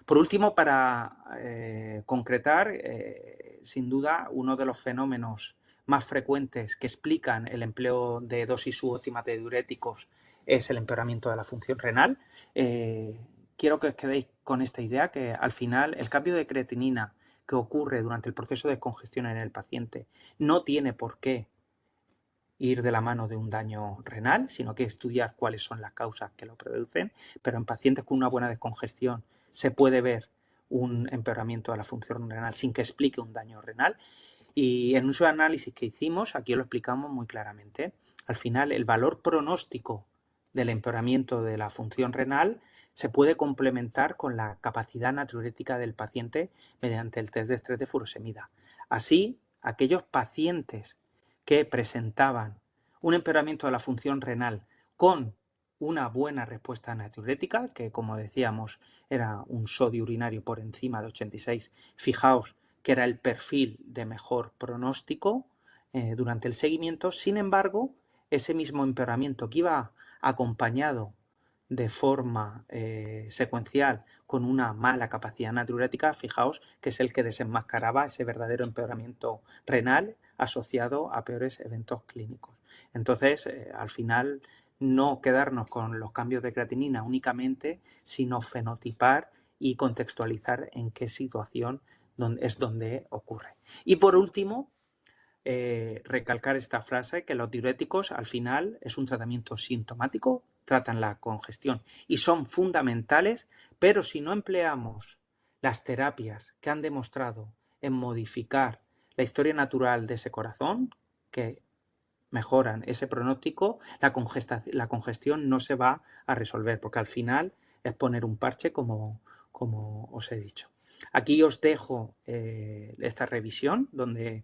Por último, para concretar, sin duda, uno de los fenómenos más frecuentes que explican el empleo de dosis subóptimas de diuréticos es el empeoramiento de la función renal. Quiero que os quedéis con esta idea que al final el cambio de creatinina que ocurre durante el proceso de congestión en el paciente no tiene por qué ir de la mano de un daño renal, sino que estudiar cuáles son las causas que lo producen, pero en pacientes con una buena descongestión se puede ver un empeoramiento de la función renal sin que explique un daño renal. Y en un análisis que hicimos, aquí lo explicamos muy claramente, al final el valor pronóstico del empeoramiento de la función renal se puede complementar con la capacidad natriurética del paciente mediante el test de estrés de furosemida. Así, aquellos pacientes que presentaban un empeoramiento de la función renal con una buena respuesta natriurética, que como decíamos era un sodio urinario por encima de 86, fijaos que era el perfil de mejor pronóstico durante el seguimiento. Sin embargo, ese mismo empeoramiento que iba acompañado de forma secuencial con una mala capacidad natriurética, fijaos que es el que desenmascaraba ese verdadero empeoramiento renal asociado a peores eventos clínicos. Entonces, al final, no quedarnos con los cambios de creatinina únicamente, sino fenotipar y contextualizar en qué situación es donde ocurre. Y por último, recalcar esta frase que los diuréticos al final es un tratamiento sintomático, tratan la congestión y son fundamentales, pero si no empleamos las terapias que han demostrado en modificar la historia natural de ese corazón, que mejoran ese pronóstico, la congestión no se va a resolver, porque al final es poner un parche como os he dicho. Aquí os dejo esta revisión donde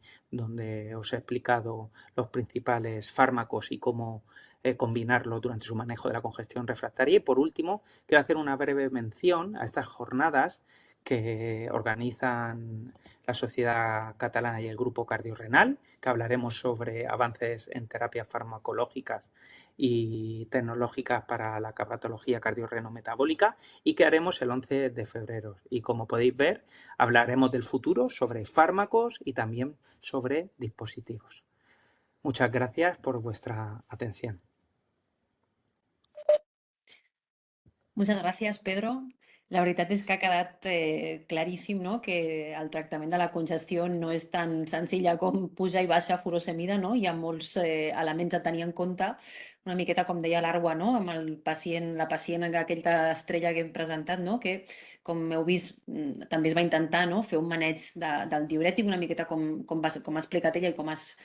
os he explicado los principales fármacos y cómo combinarlo durante su manejo de la congestión refractaria. Y por último, quiero hacer una breve mención a estas jornadas que organizan la Sociedad Catalana y el Grupo Cardiorrenal, que hablaremos sobre avances en terapias farmacológicas y tecnológicas para la patología cardiorrenometabólica y que haremos el 11 de febrero. Y como podéis ver, hablaremos del futuro sobre fármacos y también sobre dispositivos. Muchas gracias por vuestra atención. Muchas gràcies, Pedro. La veritat és que ha quedat claríssim, no?, que el tractament de la congestió no és tan senzilla com puja i baixa furosemida, no? Hi ha molts elements a tenir en compte una miqueta, com deia l'Arwa, no? Amb el pacient, la pacient aquella estrella que hem presentat, no? Que, com heu vist, també es va intentar, no? Fer un maneig del diürètic, una miqueta com ha explicat ella i com has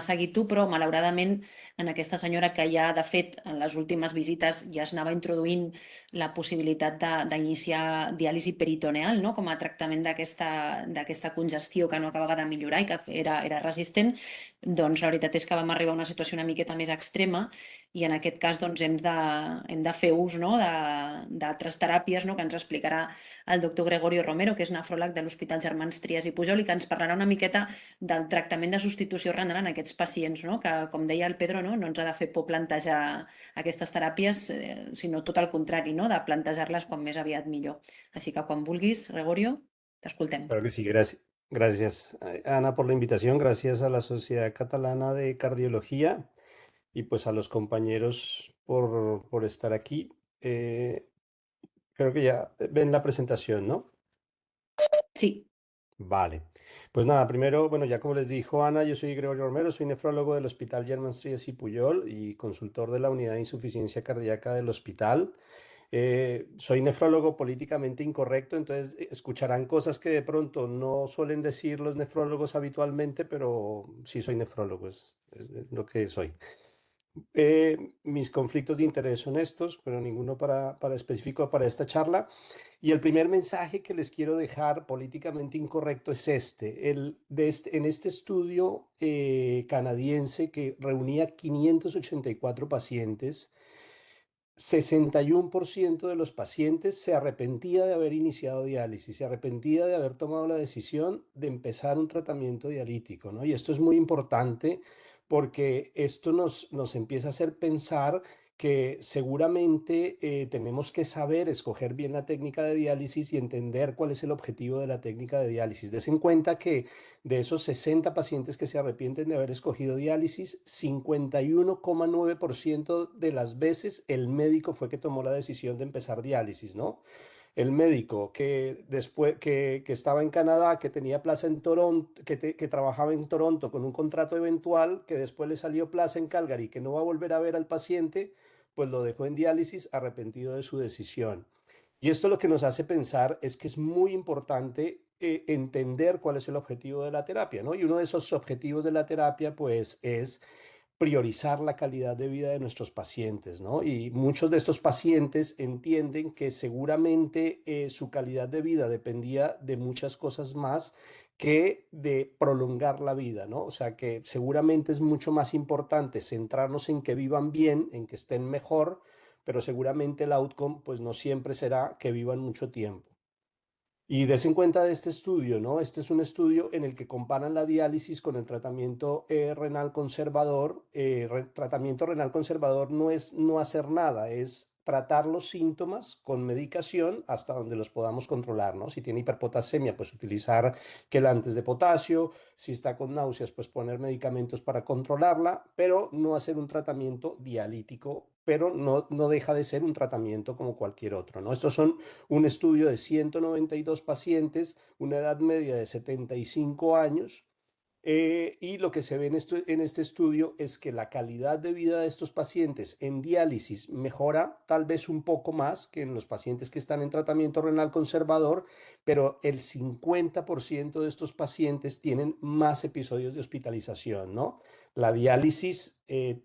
seguit tu, però malauradament en aquesta senyora que ja, de fet, en les últimes visites ja es anava introduint la possibilitat d'iniciar diàlisi peritoneal, no? Com a tractament d'aquesta congestió que no acabava de millorar i que era resistent, doncs la veritat és que vam arribar a una situació una miqueta més extrema i en aquest cas doncs, hem de fer ús, no? d'altres teràpies, no? Que ens explicarà el doctor Gregorio Romero, que és nefròleg de l'Hospital Germans Trias i Pujol, i que ens parlarà una miqueta del tractament de substitució renal en aquests pacients, no? Que, com deia el Pedro, no ens ha de fer por plantejar aquestes teràpies, sinó tot el contrari, no? De plantejar-les quan més aviat millor. Així que quan vulguis, Gregorio, t'escoltem. Claro que sí, gracias, Ana, por la invitación, gracias a la Sociedad Catalana de Cardiología y pues a los compañeros por estar aquí. Creo que ya ven la presentación, ¿no? Sí. Vale. Pues nada, primero, bueno, ya como les dijo Ana, yo soy Gregorio Romero, soy nefrólogo del Hospital Germans Trias y Pujol y consultor de la Unidad de Insuficiencia Cardíaca del hospital. Soy nefrólogo políticamente incorrecto, entonces escucharán cosas que de pronto no suelen decir los nefrólogos habitualmente, pero sí soy nefrólogo, es lo que soy. Mis conflictos de interés son estos, pero ninguno para específico para esta charla. Y el primer mensaje que les quiero dejar políticamente incorrecto es este. En este estudio canadiense que reunía 584 pacientes, 61% de los pacientes se arrepentía de haber iniciado diálisis, se arrepentía de haber tomado la decisión de empezar un tratamiento dialítico, ¿no? Y esto es muy importante porque esto nos empieza a hacer pensar que seguramente tenemos que saber escoger bien la técnica de diálisis y entender cuál es el objetivo de la técnica de diálisis. Des en cuenta que de esos 60 pacientes que se arrepienten de haber escogido diálisis, 51,9% de las veces el médico fue que tomó la decisión de empezar diálisis, ¿no? El médico que después que estaba en Canadá, que tenía plaza en Toronto, que trabajaba en Toronto con un contrato eventual, que después le salió plaza en Calgary, que no va a volver a ver al paciente, pues lo dejó en diálisis arrepentido de su decisión. Y esto lo que nos hace pensar es que es muy importante entender cuál es el objetivo de la terapia, ¿no? Y uno de esos objetivos de la terapia, pues, es priorizar la calidad de vida de nuestros pacientes, ¿no? Y muchos de estos pacientes entienden que seguramente su calidad de vida dependía de muchas cosas más que de prolongar la vida, ¿no? O sea que seguramente es mucho más importante centrarnos en que vivan bien, en que estén mejor, pero seguramente el outcome pues no siempre será que vivan mucho tiempo. Y des en cuenta de este estudio, ¿no? Este es un estudio en el que comparan la diálisis con el tratamiento renal conservador. Tratamiento renal conservador no es no hacer nada, es tratar los síntomas con medicación hasta donde los podamos controlar, ¿no? Si tiene hiperpotasemia, pues utilizar quelantes de potasio. Si está con náuseas, pues poner medicamentos para controlarla, pero no hacer un tratamiento dialítico, pero no deja de ser un tratamiento como cualquier otro, ¿no? Estos son un estudio de 192 pacientes, una edad media de 75 años, y lo que se ve en este estudio es que la calidad de vida de estos pacientes en diálisis mejora tal vez un poco más que en los pacientes que están en tratamiento renal conservador, pero el 50% de estos pacientes tienen más episodios de hospitalización, ¿no? La diálisis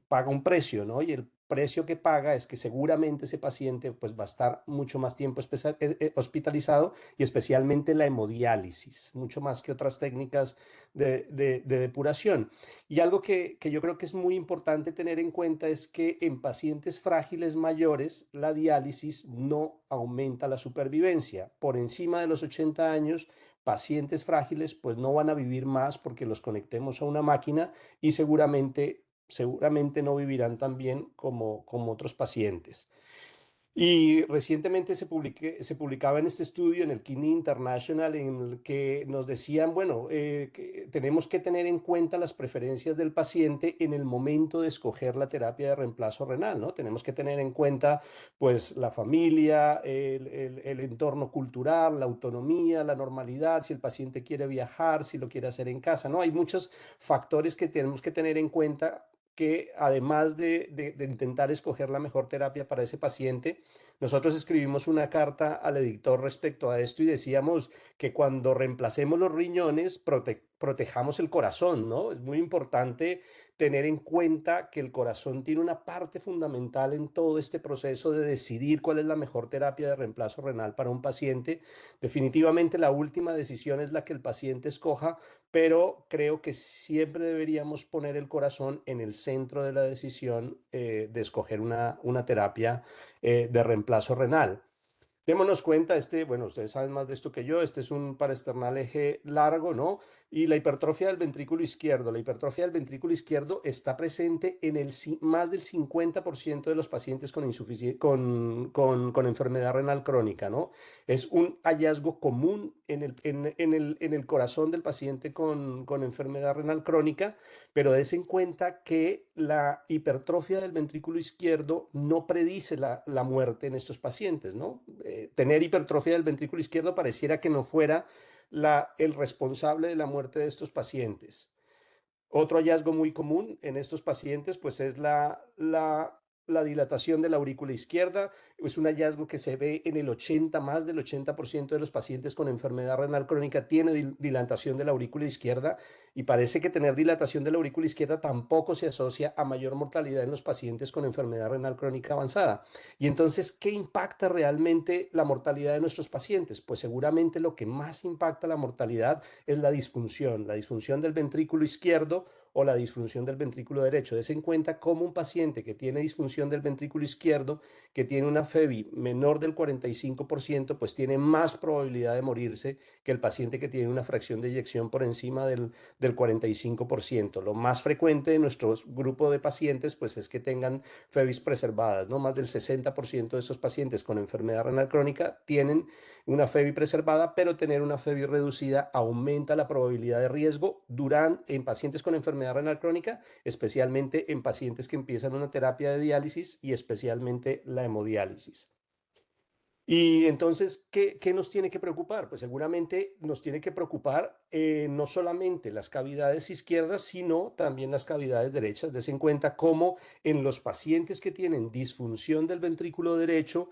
paga un precio, ¿no? Y el precio que paga es que seguramente ese paciente pues va a estar mucho más tiempo hospitalizado y especialmente la hemodiálisis, mucho más que otras técnicas de depuración. Y algo que yo creo que es muy importante tener en cuenta es que en pacientes frágiles mayores la diálisis no aumenta la supervivencia. Por encima de los 80 años, pacientes frágiles pues no van a vivir más porque los conectemos a una máquina y seguramente no vivirán tan bien como otros pacientes. Y recientemente se publicaba en este estudio, en el Kidney International, en el que nos decían, bueno, que tenemos que tener en cuenta las preferencias del paciente en el momento de escoger la terapia de reemplazo renal, ¿no? Tenemos que tener en cuenta, pues, la familia, el entorno cultural, la autonomía, la normalidad, si el paciente quiere viajar, si lo quiere hacer en casa, ¿no? Hay muchos factores que tenemos que tener en cuenta que además de intentar escoger la mejor terapia para ese paciente, nosotros escribimos una carta al editor respecto a esto y decíamos que cuando reemplacemos los riñones, protejamos el corazón, ¿no? Es muy importante tener en cuenta que el corazón tiene una parte fundamental en todo este proceso de decidir cuál es la mejor terapia de reemplazo renal para un paciente. Definitivamente la última decisión es la que el paciente escoja, pero creo que siempre deberíamos poner el corazón en el centro de la decisión de escoger una terapia de reemplazo renal. Démonos cuenta, bueno, ustedes saben más de esto que yo, este es un paraesternal eje largo, ¿no? Y la hipertrofia del ventrículo izquierdo. La hipertrofia del ventrículo izquierdo está presente en más del 50% de los pacientes con enfermedad renal crónica, ¿no? Es un hallazgo común en el corazón del paciente con enfermedad renal crónica, pero des en cuenta que la hipertrofia del ventrículo izquierdo no predice la muerte en estos pacientes, ¿no? Tener hipertrofia del ventrículo izquierdo pareciera que no fuera el responsable de la muerte de estos pacientes. Otro hallazgo muy común en estos pacientes pues es la dilatación de la aurícula izquierda. Es un hallazgo que se ve en más del 80% de los pacientes con enfermedad renal crónica tiene dilatación de la aurícula izquierda, y parece que tener dilatación de la aurícula izquierda tampoco se asocia a mayor mortalidad en los pacientes con enfermedad renal crónica avanzada. Y entonces, ¿qué impacta realmente la mortalidad de nuestros pacientes? Pues seguramente lo que más impacta la mortalidad es la disfunción del ventrículo izquierdo o la disfunción del ventrículo derecho. Des en cuenta cómo un paciente que tiene disfunción del ventrículo izquierdo, que tiene una FEBI menor del 45%, pues tiene más probabilidad de morirse que el paciente que tiene una fracción de eyección por encima del 45%. Lo más frecuente en nuestro grupo de pacientes, pues es que tengan FEBIs preservadas, ¿no? Más del 60% de estos pacientes con enfermedad renal crónica tienen una FEBI preservada, pero tener una FEBI reducida aumenta la probabilidad de riesgo en pacientes con enfermedad renal crónica, especialmente en pacientes que empiezan una terapia de diálisis y especialmente la hemodiálisis. Y entonces, ¿qué nos tiene que preocupar? Pues seguramente nos tiene que preocupar no solamente las cavidades izquierdas, sino también las cavidades derechas. Des en cuenta cómo en los pacientes que tienen disfunción del ventrículo derecho,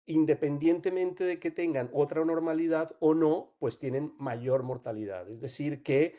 independientemente de que tengan otra normalidad o no, pues tienen mayor mortalidad. Es decir, que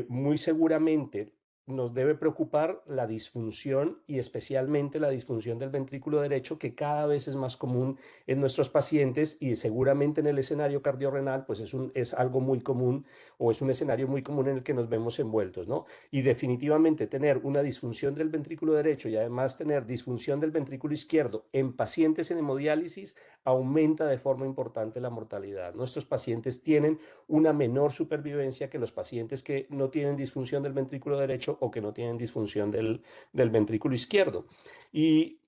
muy seguramente nos debe preocupar la disfunción, y especialmente la disfunción del ventrículo derecho, que cada vez es más común en nuestros pacientes, y seguramente en el escenario cardiorrenal pues es algo muy común, o es un escenario muy común en el que nos vemos envueltos, ¿no? Y definitivamente tener una disfunción del ventrículo derecho y además tener disfunción del ventrículo izquierdo en pacientes en hemodiálisis aumenta de forma importante la mortalidad. Nuestros pacientes tienen una menor supervivencia que los pacientes que no tienen disfunción del ventrículo derecho o que no tienen disfunción del ventrículo izquierdo. Y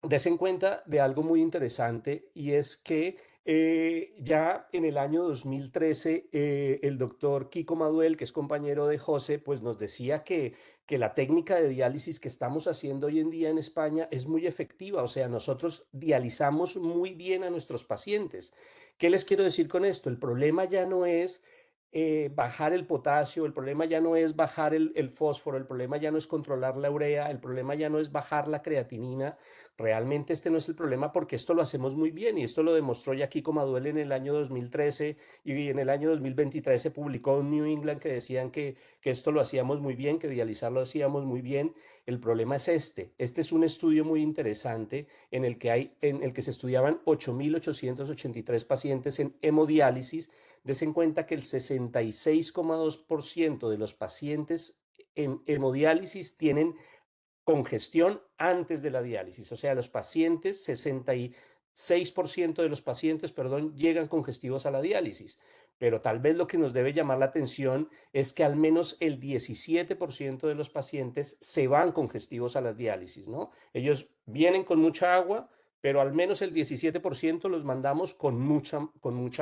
des en cuenta de algo muy interesante, y es que ya en el año 2013 el doctor Kiko Maduel, que es compañero de José, pues nos decía que la técnica de diálisis que estamos haciendo hoy en día en España es muy efectiva. O sea, nosotros dializamos muy bien a nuestros pacientes. ¿Qué les quiero decir con esto? El problema ya no es bajar el potasio, el problema ya no es bajar el fósforo, el problema ya no es controlar la urea, el problema ya no es bajar la creatinina. Realmente este no es el problema, porque esto lo hacemos muy bien, y esto lo demostró ya Kiko Maduel en el año 2013, y en el año 2023 se publicó en New England que decían que esto lo hacíamos muy bien, que dializar lo hacíamos muy bien. El problema es este es un estudio muy interesante en el que se estudiaban 8.883 pacientes en hemodiálisis. Des en cuenta que el 66,2% de los pacientes en hemodiálisis tienen congestión antes de la diálisis. O sea, 66% de los pacientes, perdón, llegan congestivos a la diálisis. Pero tal vez lo que nos debe llamar la atención es que al menos el 17% de los pacientes se van congestivos a las diálisis, ¿no? Ellos vienen con mucha agua, pero al menos el 17% los mandamos con mucha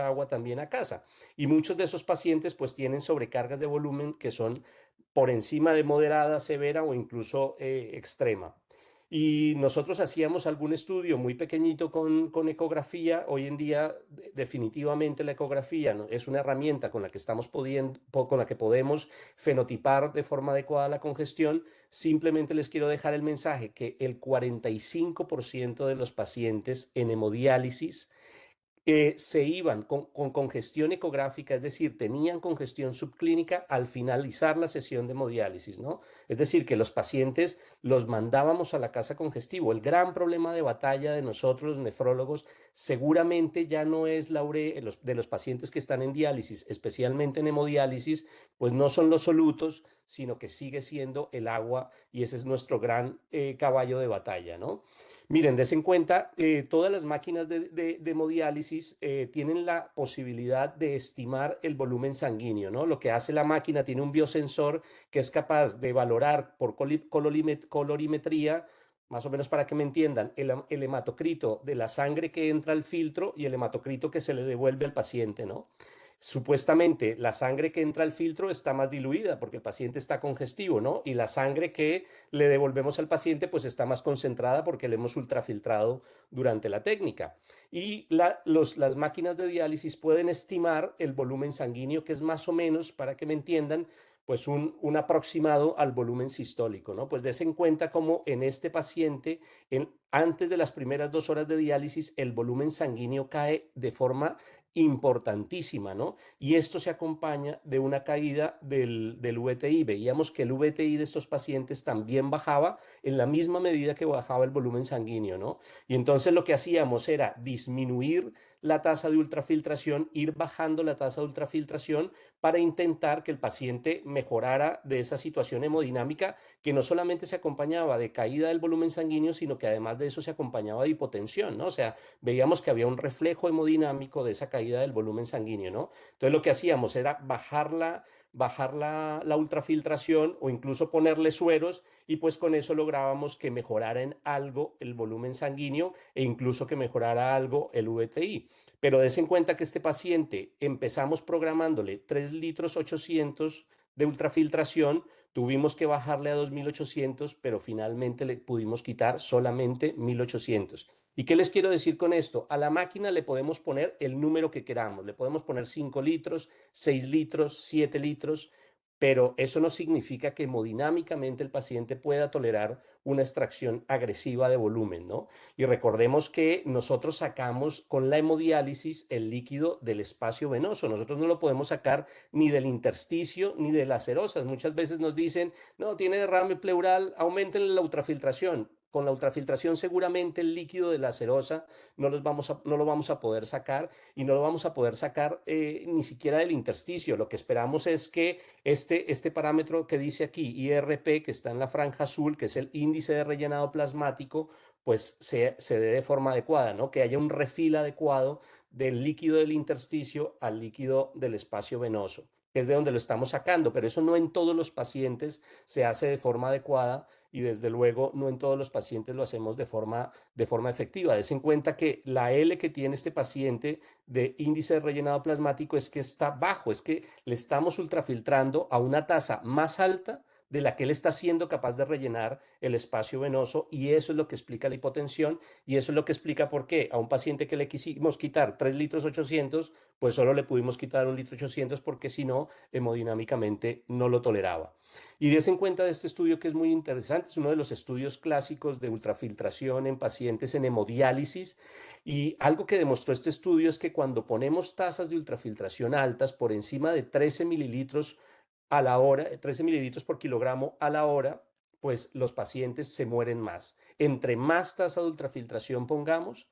agua también a casa. Y muchos de esos pacientes pues tienen sobrecargas de volumen que son por encima de moderada, severa o incluso extrema. Y nosotros hacíamos algún estudio muy pequeñito con ecografía. Hoy en día, definitivamente la ecografía es una herramienta con la que con la que podemos fenotipar de forma adecuada la congestión. Simplemente les quiero dejar el mensaje que el 45% de los pacientes en hemodiálisis se iban con congestión ecográfica, es decir, tenían congestión subclínica al finalizar la sesión de hemodiálisis, ¿no? Es decir, que los pacientes los mandábamos a la casa congestivo. El gran problema de batalla de nosotros, los nefrólogos, seguramente ya no es de los pacientes que están en diálisis, especialmente en hemodiálisis, pues no son los solutos, sino que sigue siendo el agua, y ese es nuestro gran caballo de batalla, ¿no? Miren, des en cuenta, todas las máquinas de hemodiálisis tienen la posibilidad de estimar el volumen sanguíneo, ¿no? Lo que hace la máquina, tiene un biosensor que es capaz de valorar por colorimetría, más o menos para que me entiendan, el hematocrito de la sangre que entra al filtro y el hematocrito que se le devuelve al paciente, ¿no? Supuestamente la sangre que entra al filtro está más diluida porque el paciente está congestivo, ¿no? Y la sangre que le devolvemos al paciente pues está más concentrada porque le hemos ultrafiltrado durante la técnica. Y las máquinas de diálisis pueden estimar el volumen sanguíneo, que es más o menos, para que me entiendan, pues un aproximado al volumen sistólico, ¿no? Pues des en cuenta cómo en este paciente, antes de las primeras 2 horas de diálisis, el volumen sanguíneo cae de forma importantísima, ¿no? Y esto se acompaña de una caída del VTI. Veíamos que el VTI de estos pacientes también bajaba en la misma medida que bajaba el volumen sanguíneo, ¿no? Y entonces lo que hacíamos era disminuir la tasa de ultrafiltración, ir bajando la tasa de ultrafiltración para intentar que el paciente mejorara de esa situación hemodinámica que no solamente se acompañaba de caída del volumen sanguíneo, sino que además de eso se acompañaba de hipotensión, ¿no? O sea, veíamos que había un reflejo hemodinámico de esa caída del volumen sanguíneo, ¿no? Entonces lo que hacíamos era bajar la ultrafiltración o incluso ponerle sueros, y pues con eso lográbamos que mejorara en algo el volumen sanguíneo e incluso que mejorara algo el VTI. Pero des en cuenta que este paciente empezamos programándole 3,8 litros de ultrafiltración, tuvimos que bajarle a 2,800, pero finalmente le pudimos quitar solamente 1,800. ¿Y qué les quiero decir con esto? A la máquina le podemos poner el número que queramos, le podemos poner 5 litros, 6 litros, 7 litros, pero eso no significa que hemodinámicamente el paciente pueda tolerar una extracción agresiva de volumen, ¿no? Y recordemos que nosotros sacamos con la hemodiálisis el líquido del espacio venoso, nosotros no lo podemos sacar ni del intersticio ni de las serosas. Muchas veces nos dicen, no, tiene derrame pleural, aumenten la ultrafiltración. Con la ultrafiltración seguramente el líquido de la serosa no lo vamos a poder sacar, y no lo vamos a poder sacar ni siquiera del intersticio. Lo que esperamos es que este parámetro que dice aquí, IRP, que está en la franja azul, que es el índice de rellenado plasmático, pues se dé de forma adecuada, ¿no? Que haya un refil adecuado del líquido del intersticio al líquido del espacio venoso, que es de donde lo estamos sacando, pero eso no en todos los pacientes se hace de forma adecuada, y desde luego no en todos los pacientes lo hacemos de forma efectiva. Des en cuenta que la L que tiene este paciente de índice de rellenado plasmático es que está bajo, es que le estamos ultrafiltrando a una tasa más alta de la que él está siendo capaz de rellenar el espacio venoso, y eso es lo que explica la hipotensión, y eso es lo que explica por qué a un paciente que le quisimos quitar 3,8 litros, pues solo le pudimos quitar 1,8 litros porque si no, hemodinámicamente no lo toleraba. Y des en cuenta de este estudio que es muy interesante, es uno de los estudios clásicos de ultrafiltración en pacientes en hemodiálisis, y algo que demostró este estudio es que cuando ponemos tasas de ultrafiltración altas por encima de 13 mililitros a la hora, 13 mililitros por kilogramo a la hora, pues los pacientes se mueren más. Entre más tasa de ultrafiltración pongamos,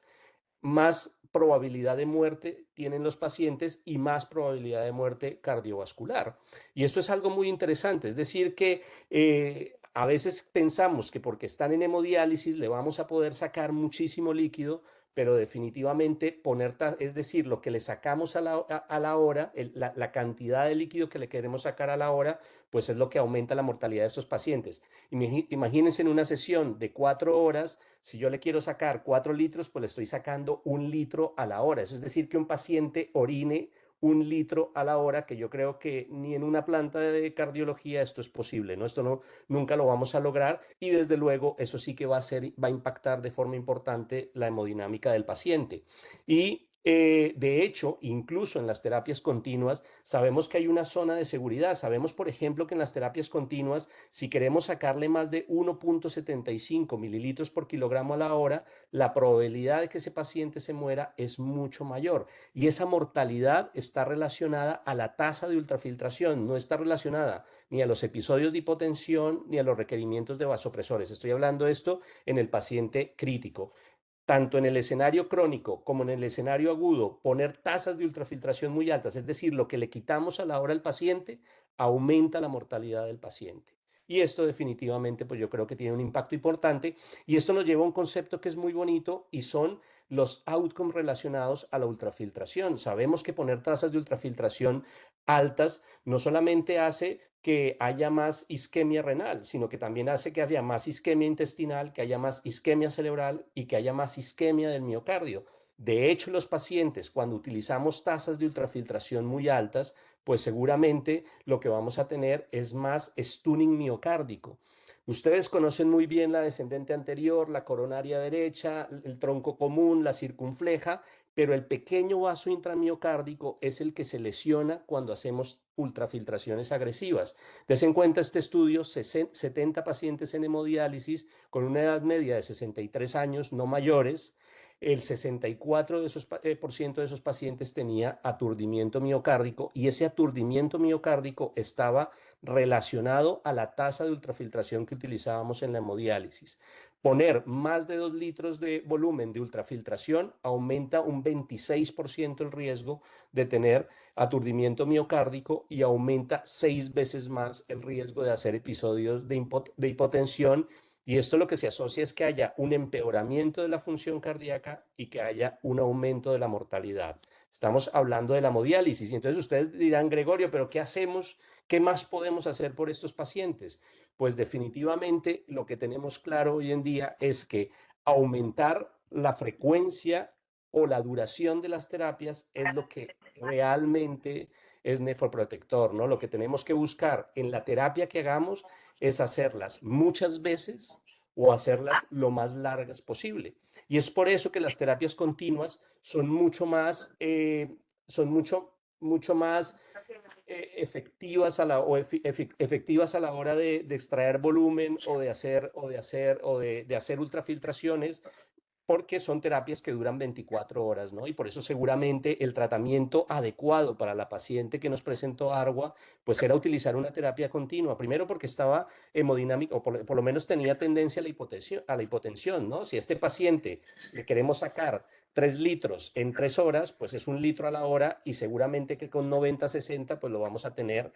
más probabilidad de muerte tienen los pacientes y más probabilidad de muerte cardiovascular. Y esto es algo muy interesante, es decir, que a veces pensamos que porque están en hemodiálisis le vamos a poder sacar muchísimo líquido, pero definitivamente es decir, lo que le sacamos a la hora, la cantidad de líquido que le queremos sacar a la hora, pues es lo que aumenta la mortalidad de estos pacientes. Imagínense en una sesión de 4 horas, si yo le quiero sacar 4 litros, pues le estoy sacando 1 litro a la hora. Eso es decir, que un paciente orine 1 litro a la hora, que yo creo que ni en una planta de cardiología esto es posible, ¿no? Esto no, nunca lo vamos a lograr y desde luego eso sí que va a impactar de forma importante la hemodinámica del paciente. Y de hecho, incluso en las terapias continuas, sabemos que hay una zona de seguridad. Sabemos, por ejemplo, que en las terapias continuas, si queremos sacarle más de 1,75 mililitros por kilogramo a la hora, la probabilidad de que ese paciente se muera es mucho mayor. Y esa mortalidad está relacionada a la tasa de ultrafiltración, no está relacionada ni a los episodios de hipotensión ni a los requerimientos de vasopresores. Estoy hablando de esto en el paciente crítico. Tanto en el escenario crónico como en el escenario agudo, poner tasas de ultrafiltración muy altas, es decir, lo que le quitamos a la hora al paciente, aumenta la mortalidad del paciente. Y esto definitivamente, pues yo creo que tiene un impacto importante. Y esto nos lleva a un concepto que es muy bonito y son los outcomes relacionados a la ultrafiltración. Sabemos que poner tasas de ultrafiltración altas no solamente hace que haya más isquemia renal, sino que también hace que haya más isquemia intestinal, que haya más isquemia cerebral y que haya más isquemia del miocardio. De hecho, los pacientes, cuando utilizamos tasas de ultrafiltración muy altas, pues seguramente lo que vamos a tener es más stunning miocárdico. Ustedes conocen muy bien la descendente anterior, la coronaria derecha, el tronco común, la circunfleja, pero el pequeño vaso intramiocárdico es el que se lesiona cuando hacemos ultrafiltraciones agresivas. Des en cuenta este estudio, 70 pacientes en hemodiálisis con una edad media de 63 años, no mayores. El 64% de esos pacientes tenía aturdimiento miocárdico y ese aturdimiento miocárdico estaba relacionado a la tasa de ultrafiltración que utilizábamos en la hemodiálisis. Poner más de 2 litros de volumen de ultrafiltración aumenta un 26% el riesgo de tener aturdimiento miocárdico y aumenta 6 veces más el riesgo de hacer episodios de hipotensión. Y esto lo que se asocia es que haya un empeoramiento de la función cardíaca y que haya un aumento de la mortalidad. Estamos hablando de la hemodiálisis. Y entonces ustedes dirán, Gregorio, ¿pero qué hacemos? ¿Qué más podemos hacer por estos pacientes? Pues definitivamente lo que tenemos claro hoy en día es que aumentar la frecuencia o la duración de las terapias es lo que realmente es nefroprotector, ¿no? Lo que tenemos que buscar en la terapia que hagamos es hacerlas muchas veces o hacerlas lo más largas posible. Y es por eso que las terapias continuas son mucho más, mucho más efectivas efectivas a la hora de extraer volumen o de hacer ultrafiltraciones, porque son terapias que duran 24 horas, ¿no? Y por eso seguramente el tratamiento adecuado para la paciente que nos presentó ARWA, pues era utilizar una terapia continua. Primero porque estaba hemodinámica, o por lo menos tenía tendencia a la hipotensión, ¿no? Si a este paciente le queremos sacar 3 litros en 3 horas, pues es 1 litro a la hora y seguramente que con 90-60, pues lo vamos a tener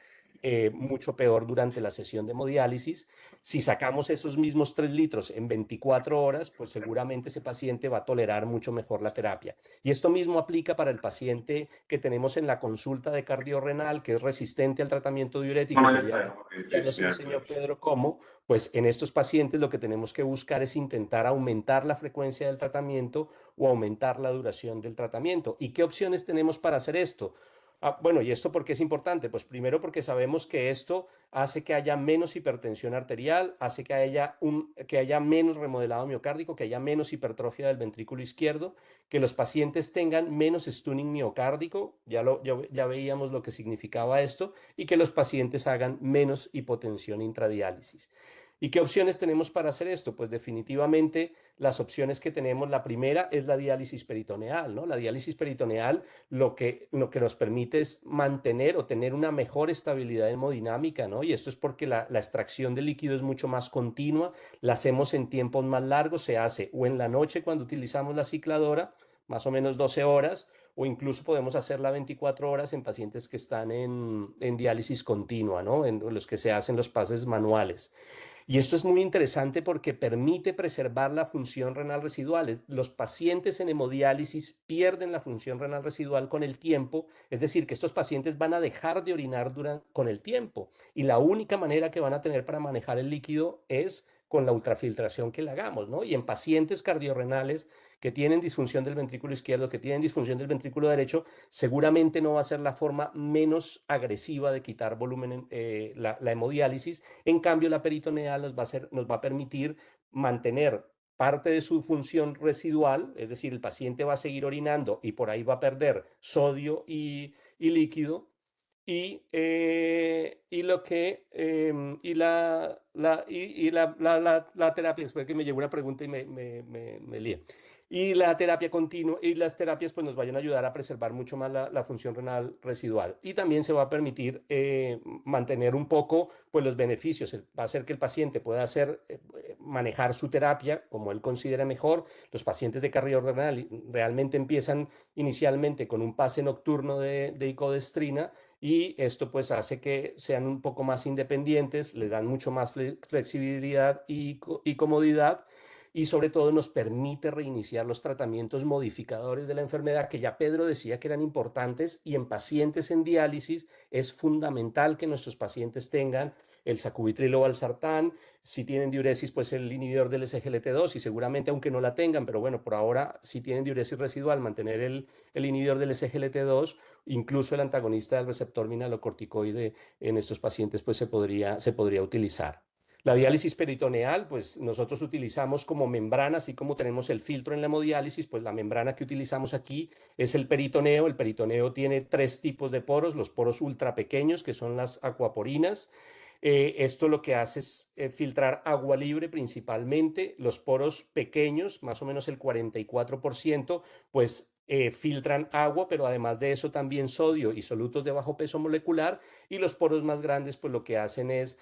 mucho peor durante la sesión de hemodiálisis. Si sacamos esos mismos 3 litros en 24 horas, pues seguramente ese paciente va a tolerar mucho mejor la terapia. Y esto mismo aplica para el paciente que tenemos en la consulta de cardiorrenal, que es resistente al tratamiento diurético, que ya nos enseñó Pedro cómo, pues en estos pacientes lo que tenemos que buscar es intentar aumentar la frecuencia del tratamiento o aumentar la duración del tratamiento. ¿Y qué opciones tenemos para hacer esto? Bueno, ¿y esto por qué es importante? Pues primero porque sabemos que esto hace que haya menos hipertensión arterial, hace que haya menos remodelado miocárdico, que haya menos hipertrofia del ventrículo izquierdo, que los pacientes tengan menos stunning miocárdico, ya veíamos lo que significaba esto, y que los pacientes hagan menos hipotensión intradiálisis. ¿Y qué opciones tenemos para hacer esto? Pues definitivamente las opciones que tenemos, la primera es la diálisis peritoneal, ¿no? La diálisis peritoneal lo que nos permite es mantener o tener una mejor estabilidad hemodinámica, ¿no? Y esto es porque la extracción de líquido es mucho más continua, la hacemos en tiempos más largos, se hace o en la noche cuando utilizamos la cicladora, más o menos 12 horas, o incluso podemos hacerla 24 horas en pacientes que están en diálisis continua, ¿no? En los que se hacen los pases manuales. Y esto es muy interesante porque permite preservar la función renal residual. Los pacientes en hemodiálisis pierden la función renal residual con el tiempo, es decir, que estos pacientes van a dejar de orinar con el tiempo y la única manera que van a tener para manejar el líquido es con la ultrafiltración que le hagamos, ¿no? Y en pacientes cardiorrenales que tienen disfunción del ventrículo izquierdo, que tienen disfunción del ventrículo derecho, seguramente no va a ser la forma menos agresiva de quitar volumen la hemodiálisis. En cambio, la peritoneal nos va a permitir mantener parte de su función residual, es decir, el paciente va a seguir orinando y por ahí va a perder sodio y líquido, y lo que la terapia, después que me llegó una pregunta y me lié. Y la terapia continua y las terapias pues nos vayan a ayudar a preservar mucho más la función renal residual. Y también se va a permitir mantener un poco pues los beneficios. Va a hacer que el paciente pueda manejar su terapia como él considere mejor. Los pacientes de cardiorrenal realmente empiezan inicialmente con un pase nocturno de icodestrina, y esto pues hace que sean un poco más independientes, le dan mucho más flexibilidad y comodidad, y sobre todo nos permite reiniciar los tratamientos modificadores de la enfermedad que ya Pedro decía que eran importantes, y en pacientes en diálisis es fundamental que nuestros pacientes tengan el sacubitril o valsartán. Si tienen diuresis, pues el inhibidor del SGLT2, y seguramente aunque no la tengan, pero bueno, por ahora si tienen diuresis residual, mantener el inhibidor del SGLT2, incluso el antagonista del receptor mineralocorticoide en estos pacientes pues se podría utilizar. La diálisis peritoneal, pues nosotros utilizamos como membrana, así como tenemos el filtro en la hemodiálisis, pues la membrana que utilizamos aquí es el peritoneo. El peritoneo tiene 3 tipos de poros: los poros ultra pequeños, que son las acuaporinas. Esto lo que hace es filtrar agua libre principalmente. Los poros pequeños, más o menos el 44%, pues filtran agua, pero además de eso también sodio y solutos de bajo peso molecular. Y los poros más grandes pues lo que hacen es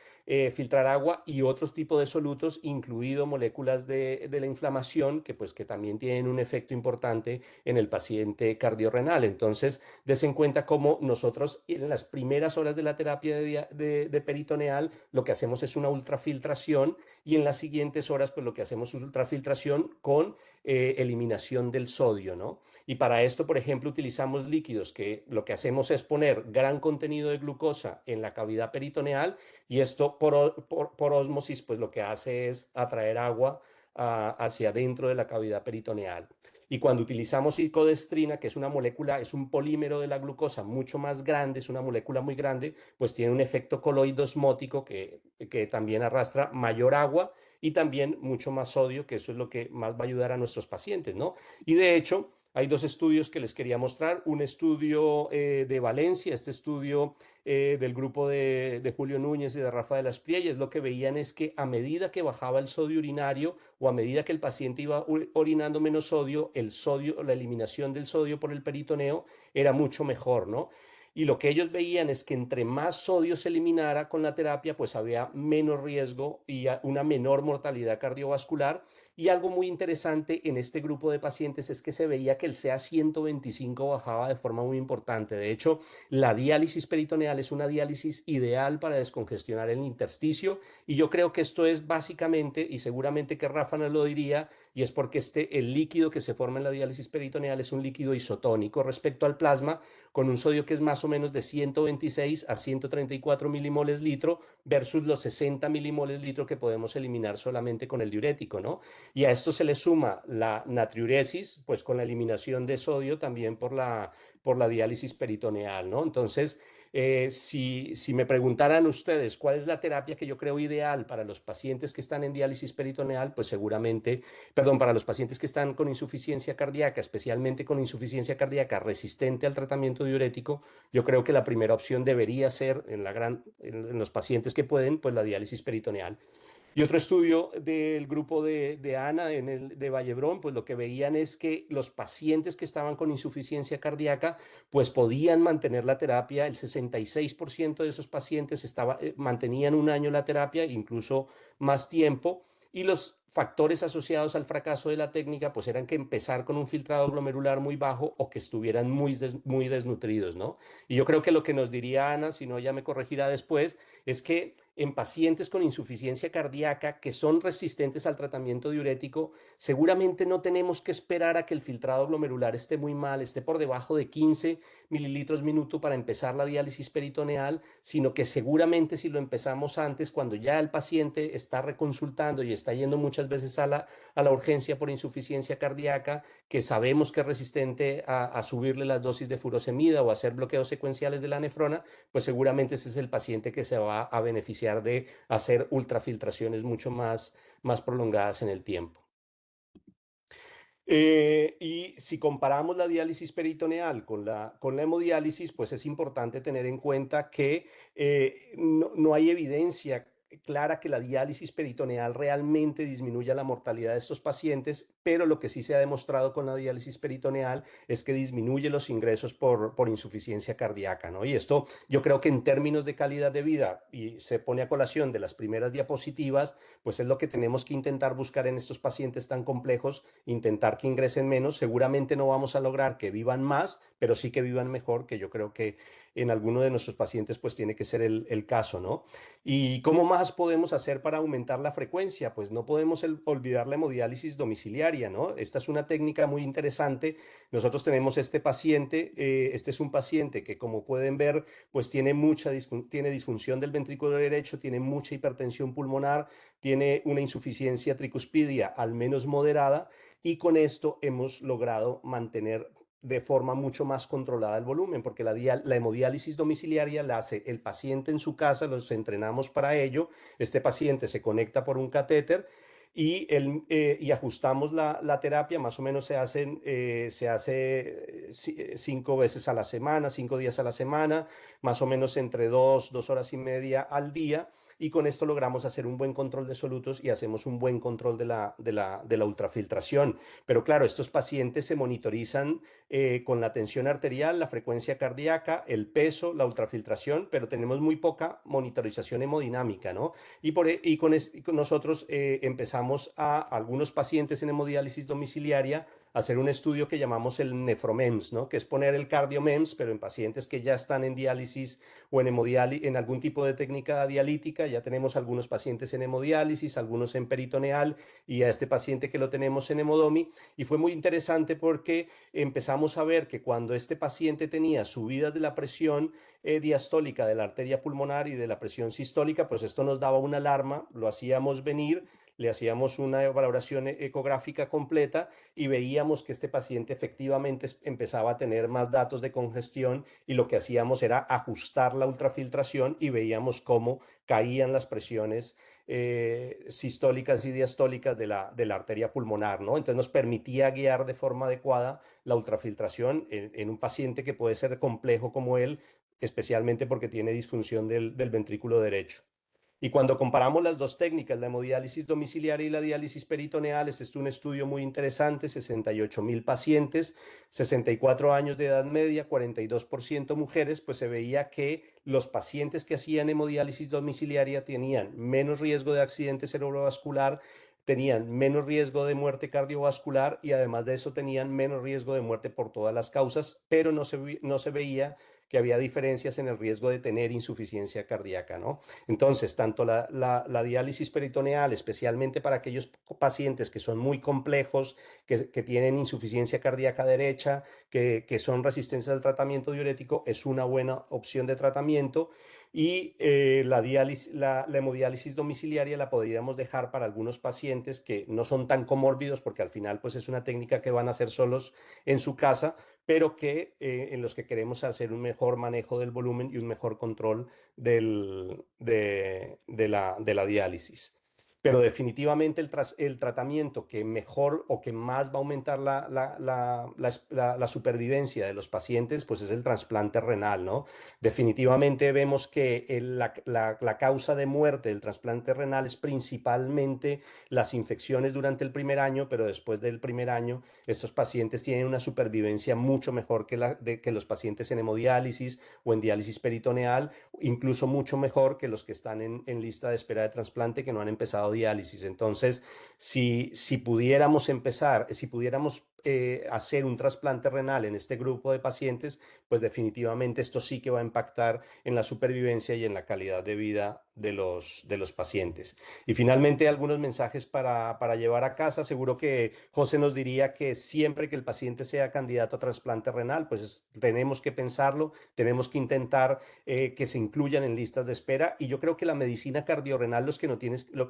filtrar agua y otros tipos de solutos, incluido moléculas de la inflamación, que también tienen un efecto importante en el paciente cardiorrenal. Entonces, des en cuenta cómo nosotros en las primeras horas de la terapia de peritoneal lo que hacemos es una ultrafiltración, y en las siguientes horas pues lo que hacemos es ultrafiltración con eliminación del sodio, ¿no? Y para esto, por ejemplo, utilizamos líquidos que lo que hacemos es poner gran contenido de glucosa en la cavidad peritoneal, y esto por ósmosis pues lo que hace es atraer agua hacia adentro de la cavidad peritoneal. Y cuando utilizamos icodestrina, que es una molécula, es un polímero de la glucosa mucho más grande, es una molécula muy grande, pues tiene un efecto coloide osmótico que también arrastra mayor agua y también mucho más sodio, que eso es lo que más va a ayudar a nuestros pacientes, ¿no? Y de hecho, hay 2 estudios que les quería mostrar. Un estudio de Valencia, este estudio del grupo de Julio Núñez y de Rafa de las Priellas, lo que veían es que a medida que bajaba el sodio urinario, o a medida que el paciente iba orinando menos sodio, la eliminación del sodio por el peritoneo era mucho mejor, ¿no? Y lo que ellos veían es que entre más sodio se eliminara con la terapia, pues había menos riesgo y una menor mortalidad cardiovascular. Y algo muy interesante en este grupo de pacientes es que se veía que el CA-125 bajaba de forma muy importante. De hecho, la diálisis peritoneal es una diálisis ideal para descongestionar el intersticio, y yo creo que esto es básicamente, y seguramente que Rafa nos lo diría, y es porque el líquido que se forma en la diálisis peritoneal es un líquido isotónico respecto al plasma, con un sodio que es más o menos de 126 a 134 milimoles litro versus los 60 milimoles litro que podemos eliminar solamente con el diurético, ¿no? Y a esto se le suma la natriuresis, pues con la eliminación de sodio también por la diálisis peritoneal, ¿no? Entonces, si me preguntaran ustedes cuál es la terapia que yo creo ideal para los pacientes que están en diálisis peritoneal, pues seguramente, perdón, para los pacientes que están con insuficiencia cardíaca, especialmente con insuficiencia cardíaca resistente al tratamiento diurético, yo creo que la primera opción debería ser en los pacientes que pueden, pues la diálisis peritoneal. Y otro estudio del grupo de Ana de Vallebrón, pues lo que veían es que los pacientes que estaban con insuficiencia cardíaca, pues podían mantener la terapia. El 66% de esos pacientes mantenían un año la terapia, incluso más tiempo. Y los factores asociados al fracaso de la técnica pues eran que empezar con un filtrado glomerular muy bajo o que estuvieran muy desnutridos, ¿no? Y yo creo que lo que nos diría Ana, si no ya me corregirá después, es que en pacientes con insuficiencia cardíaca que son resistentes al tratamiento diurético, seguramente no tenemos que esperar a que el filtrado glomerular esté muy mal, esté por debajo de 15 mililitros minuto para empezar la diálisis peritoneal, sino que seguramente si lo empezamos antes, cuando ya el paciente está reconsultando y está yendo muchas veces a la urgencia por insuficiencia cardíaca, que sabemos que es resistente a subirle las dosis de furosemida o a hacer bloqueos secuenciales de la nefrona, pues seguramente ese es el paciente que se va a beneficiar de hacer ultrafiltraciones mucho más prolongadas en el tiempo. Y si comparamos la diálisis peritoneal con la hemodiálisis, pues es importante tener en cuenta que no hay evidencia clara que la diálisis peritoneal realmente disminuya la mortalidad de estos pacientes, pero lo que sí se ha demostrado con la diálisis peritoneal es que disminuye los ingresos por insuficiencia cardíaca, ¿no? Y esto yo creo que en términos de calidad de vida, y se pone a colación de las primeras diapositivas, pues es lo que tenemos que intentar buscar en estos pacientes tan complejos, intentar que ingresen menos. Seguramente no vamos a lograr que vivan más, pero sí que vivan mejor, que yo creo que en alguno de nuestros pacientes pues tiene que ser el caso, ¿no? ¿Y cómo más podemos hacer para aumentar la frecuencia? Pues no podemos olvidar la hemodiálisis domiciliaria, ¿no? Esta es una técnica muy interesante. Nosotros tenemos este paciente, este es un paciente que como pueden ver, pues tiene tiene disfunción del ventrículo derecho, tiene mucha hipertensión pulmonar, tiene una insuficiencia tricuspidia al menos moderada y con esto hemos logrado mantener de forma mucho más controlada el volumen, porque la hemodiálisis domiciliaria la hace el paciente en su casa, los entrenamos para ello, este paciente se conecta por un catéter y ajustamos la terapia, más o menos se hace 5 veces a la semana, 5 días a la semana, más o menos entre 2 horas y media al día, y con esto logramos hacer un buen control de solutos y hacemos un buen control de la ultrafiltración. Pero claro, estos pacientes se monitorizan con la tensión arterial, la frecuencia cardíaca, el peso, la ultrafiltración, pero tenemos muy poca monitorización hemodinámica, ¿no? Y con nosotros empezamos a algunos pacientes en hemodiálisis domiciliaria a hacer un estudio que llamamos el NEFROMEMS, ¿no? Que es poner el CardioMEMS, pero en pacientes que ya están en diálisis o en algún tipo de técnica dialítica. Ya tenemos algunos pacientes en hemodiálisis, algunos en peritoneal y a este paciente que lo tenemos en hemodomi. Y fue muy interesante porque empezamos a ver que cuando este paciente tenía subidas de la presión diastólica de la arteria pulmonar y de la presión sistólica, pues esto nos daba una alarma, lo hacíamos venir, le hacíamos una valoración ecográfica completa y veíamos que este paciente efectivamente empezaba a tener más datos de congestión y lo que hacíamos era ajustar la ultrafiltración y veíamos cómo caían las presiones sistólicas y diastólicas de la arteria pulmonar, ¿no? Entonces nos permitía guiar de forma adecuada la ultrafiltración en un paciente que puede ser complejo como él, especialmente porque tiene disfunción del ventrículo derecho. Y cuando comparamos las dos técnicas, la hemodiálisis domiciliaria y la diálisis peritoneal, este es un estudio muy interesante, 68.000 pacientes, 64 años de edad media, 42% mujeres, pues se veía que los pacientes que hacían hemodiálisis domiciliaria tenían menos riesgo de accidente cerebrovascular, tenían menos riesgo de muerte cardiovascular y además de eso tenían menos riesgo de muerte por todas las causas, pero no se veía que había diferencias en el riesgo de tener insuficiencia cardíaca, ¿no? Entonces, tanto la diálisis peritoneal, especialmente para aquellos pacientes que son muy complejos, que tienen insuficiencia cardíaca derecha, que son resistentes al tratamiento diurético, es una buena opción de tratamiento. Y la hemodiálisis domiciliaria la podríamos dejar para algunos pacientes que no son tan comórbidos, porque al final pues es una técnica que van a hacer solos en su casa, pero en los que queremos hacer un mejor manejo del volumen y un mejor control de la diálisis. Pero definitivamente el tratamiento que mejor o que más va a aumentar la supervivencia de los pacientes, pues es el trasplante renal, ¿no? Definitivamente vemos que la causa de muerte del trasplante renal es principalmente las infecciones durante el primer año, pero después del primer año estos pacientes tienen una supervivencia mucho mejor que los pacientes en hemodiálisis o en diálisis peritoneal, incluso mucho mejor que los que están en lista de espera de trasplante que no han empezado hemodiálisis. Entonces, si pudiéramos empezar, si pudiéramos hacer un trasplante renal en este grupo de pacientes, pues definitivamente esto sí que va a impactar en la supervivencia y en la calidad de vida de los pacientes. Y finalmente, algunos mensajes para llevar a casa. Seguro que José nos diría que siempre que el paciente sea candidato a trasplante renal, pues tenemos que pensarlo, tenemos que intentar que se incluyan en listas de espera. Y yo creo que la medicina cardiorrenal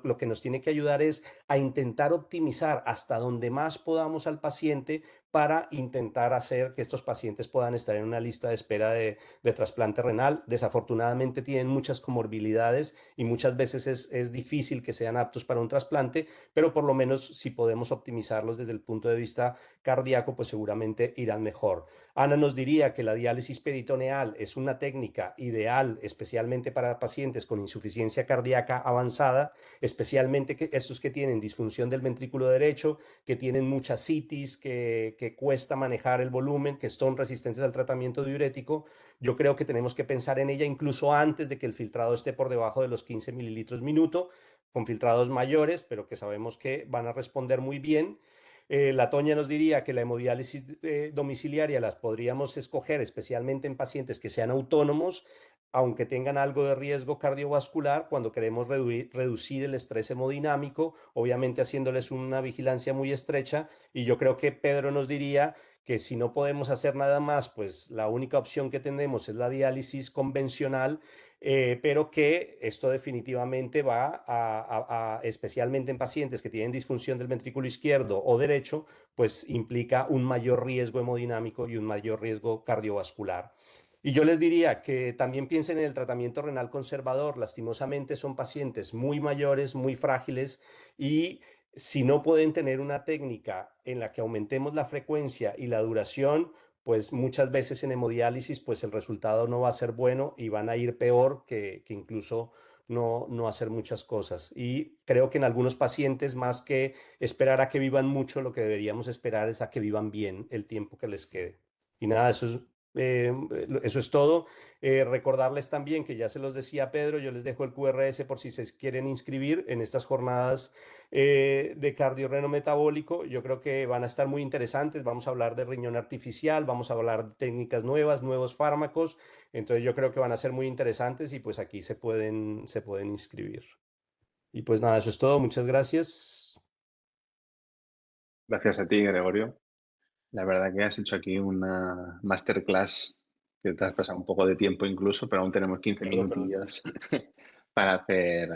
lo que nos tiene que ayudar es a intentar optimizar hasta donde más podamos al paciente para intentar hacer que estos pacientes puedan estar en una lista de espera de trasplante renal. Desafortunadamente tienen muchas comorbilidades y muchas veces es difícil que sean aptos para un trasplante, pero por lo menos si podemos optimizarlos desde el punto de vista cardíaco, pues seguramente irán mejor. Ana nos diría que la diálisis peritoneal es una técnica ideal, especialmente para pacientes con insuficiencia cardíaca avanzada, especialmente estos que tienen disfunción del ventrículo derecho, que tienen muchas citis, que cuesta manejar el volumen, que son resistentes al tratamiento diurético. Yo creo que tenemos que pensar en ella incluso antes de que el filtrado esté por debajo de los 15 mililitros minuto, con filtrados mayores, pero que sabemos que van a responder muy bien. La Toña nos diría que la hemodiálisis domiciliaria las podríamos escoger especialmente en pacientes que sean autónomos, aunque tengan algo de riesgo cardiovascular, cuando queremos reducir el estrés hemodinámico, obviamente haciéndoles una vigilancia muy estrecha. Y yo creo que Pedro nos diría que si no podemos hacer nada más, pues la única opción que tenemos es la diálisis convencional, pero que esto definitivamente va especialmente en pacientes que tienen disfunción del ventrículo izquierdo o derecho, pues implica un mayor riesgo hemodinámico y un mayor riesgo cardiovascular. Y yo les diría que también piensen en el tratamiento renal conservador. Lastimosamente son pacientes muy mayores, muy frágiles, y si no pueden tener una técnica en la que aumentemos la frecuencia y la duración, pues muchas veces en hemodiálisis, pues el resultado no va a ser bueno y van a ir peor que incluso no hacer muchas cosas. Y creo que en algunos pacientes, más que esperar a que vivan mucho, lo que deberíamos esperar es a que vivan bien el tiempo que les quede. Y nada, eso es todo. Recordarles también que ya se los decía Pedro, yo les dejo el QRS por si se quieren inscribir en estas jornadas de cardiorreno metabólico. Yo creo que van a estar muy interesantes. Vamos a hablar de riñón artificial, vamos a hablar de técnicas nuevas, nuevos fármacos. Entonces yo creo que van a ser muy interesantes y pues aquí se pueden inscribir. Y pues nada, eso es todo. Muchas gracias. Gracias a ti, Gregorio. La verdad que has hecho aquí una masterclass que te has pasado un poco de tiempo incluso, pero aún tenemos 15 Perdón. minutillos para hacer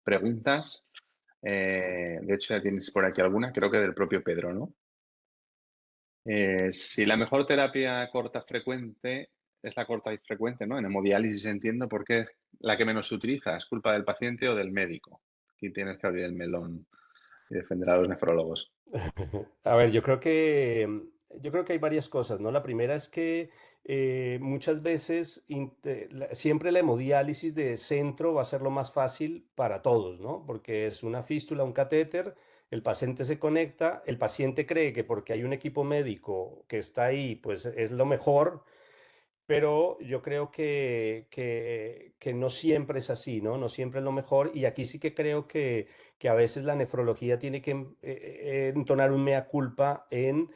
preguntas. De hecho, ya tienes por aquí alguna, creo que del propio Pedro, ¿no? Si la mejor terapia corta frecuente es la corta y frecuente, ¿no? En hemodiálisis entiendo por qué es la que menos se utiliza. ¿Es culpa del paciente o del médico? Aquí tienes que abrir el melón y defender a los nefrólogos. A ver, yo creo que hay varias cosas, ¿no? La primera es que muchas veces siempre la hemodiálisis de centro va a ser lo más fácil para todos, ¿no? Porque es una fístula, un catéter, el paciente se conecta, el paciente cree que porque hay un equipo médico que está ahí, pues es lo mejor, pero yo creo que no siempre es así, ¿no? No siempre es lo mejor. Y aquí sí que creo que a veces la nefrología tiene que entonar un mea culpa en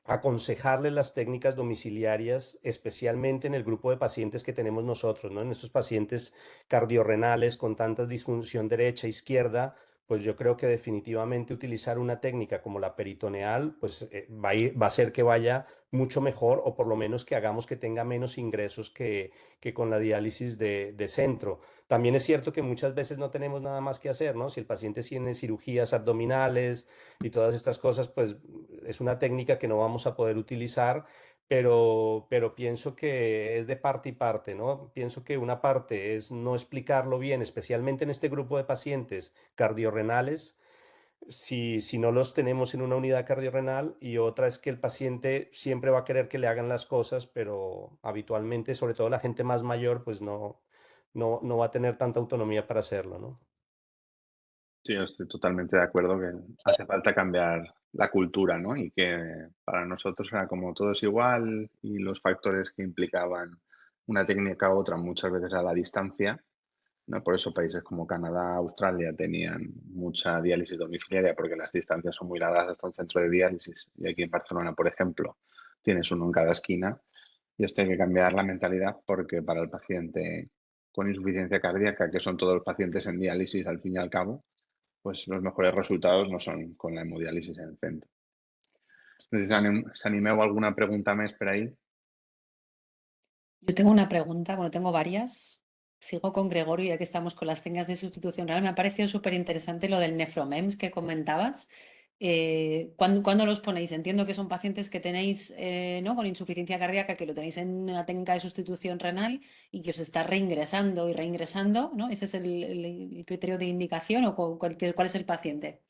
aconsejarle las técnicas domiciliarias, especialmente en el grupo de pacientes que tenemos nosotros, ¿no? En esos pacientes cardiorrenales con tanta disfunción derecha, izquierda, pues yo creo que definitivamente utilizar una técnica como la peritoneal, pues va a hacer que vaya mucho mejor, o por lo menos que hagamos que tenga menos ingresos que con la diálisis de centro. También es cierto que muchas veces no tenemos nada más que hacer, ¿no? Si el paciente tiene cirugías abdominales y todas estas cosas, pues es una técnica que no vamos a poder utilizar, pero pienso que es de parte y parte, ¿no? Pienso que una parte es no explicarlo bien, especialmente en este grupo de pacientes cardiorrenales, si no los tenemos en una unidad cardiorrenal, y otra es que el paciente siempre va a querer que le hagan las cosas, pero habitualmente, sobre todo la gente más mayor, pues no va a tener tanta autonomía para hacerlo, ¿no? Sí, yo estoy totalmente de acuerdo que hace falta cambiar la cultura, ¿no? Y que para nosotros era como todo es igual y los factores que implicaban una técnica u otra muchas veces a la distancia ¿no? Por eso países como Canadá, Australia tenían mucha diálisis domiciliaria porque las distancias son muy largas hasta un centro de diálisis. Y aquí en Barcelona, por ejemplo, tienes uno en cada esquina. Y esto hay que cambiar la mentalidad porque para el paciente con insuficiencia cardíaca, que son todos los pacientes en diálisis al fin y al cabo, pues los mejores resultados no son con la hemodiálisis en el centro. No sé si animeu alguna pregunta més per ahí. Yo tengo una pregunta, bueno, tengo varias. Sigo con Gregorio, ya que estamos con las técnicas de sustitución renal. Me ha parecido súper interesante lo del nefromems que comentabas. ¿Cuándo los ponéis? Entiendo que son pacientes que tenéis ¿no? con insuficiencia cardíaca, que lo tenéis en la técnica de sustitución renal y que os está reingresando y reingresando, ¿no? ¿Ese es el criterio de indicación o cuál es el paciente?